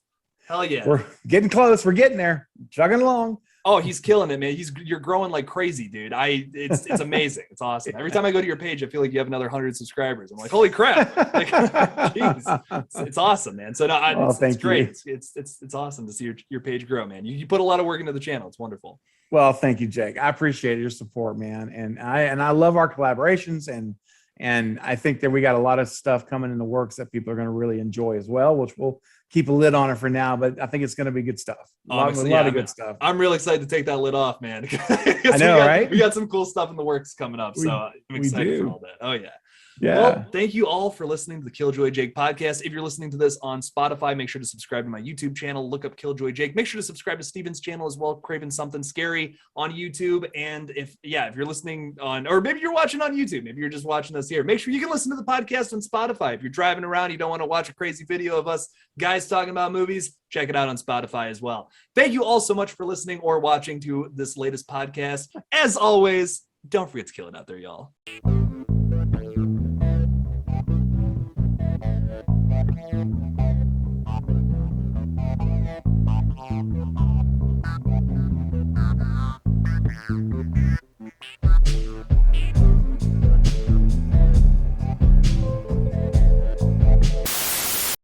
Hell yeah. We're getting close. We're getting there. Chugging along. Oh, he's killing it, man. You're growing like crazy, dude. It's amazing. It's awesome. Every time I go to your page, I feel like you have another 100 subscribers. I'm like, holy crap. Like, geez. It's awesome, man. So no, it's great. It's awesome to see your page grow, man. You put a lot of work into the channel. It's wonderful. Well, thank you, Jake. I appreciate your support, man. And I love our collaborations, and I think that we got a lot of stuff coming in the works that people are going to really enjoy as well, which we'll keep a lid on it for now, but I think it's going to be good stuff. A lot of good stuff. I'm really excited to take that lid off, man. I know, right? We got some cool stuff in the works coming up, so I'm excited for all that. Oh, yeah. Yeah. Well, thank you all for listening to the KillJoy Jake podcast. If you're listening to this on Spotify, make sure to subscribe to my YouTube channel. Look up KillJoy Jake. Make sure to subscribe to Steven's channel as well, Craven Something Scary on YouTube. And if you're listening on, or maybe you're watching on YouTube, maybe you're just watching us here, make sure you can listen to the podcast on Spotify. If you're driving around, you don't want to watch a crazy video of us guys talking about movies, check it out on Spotify as well. Thank you all so much for listening or watching to this latest podcast. As always, don't forget to kill it out there, y'all.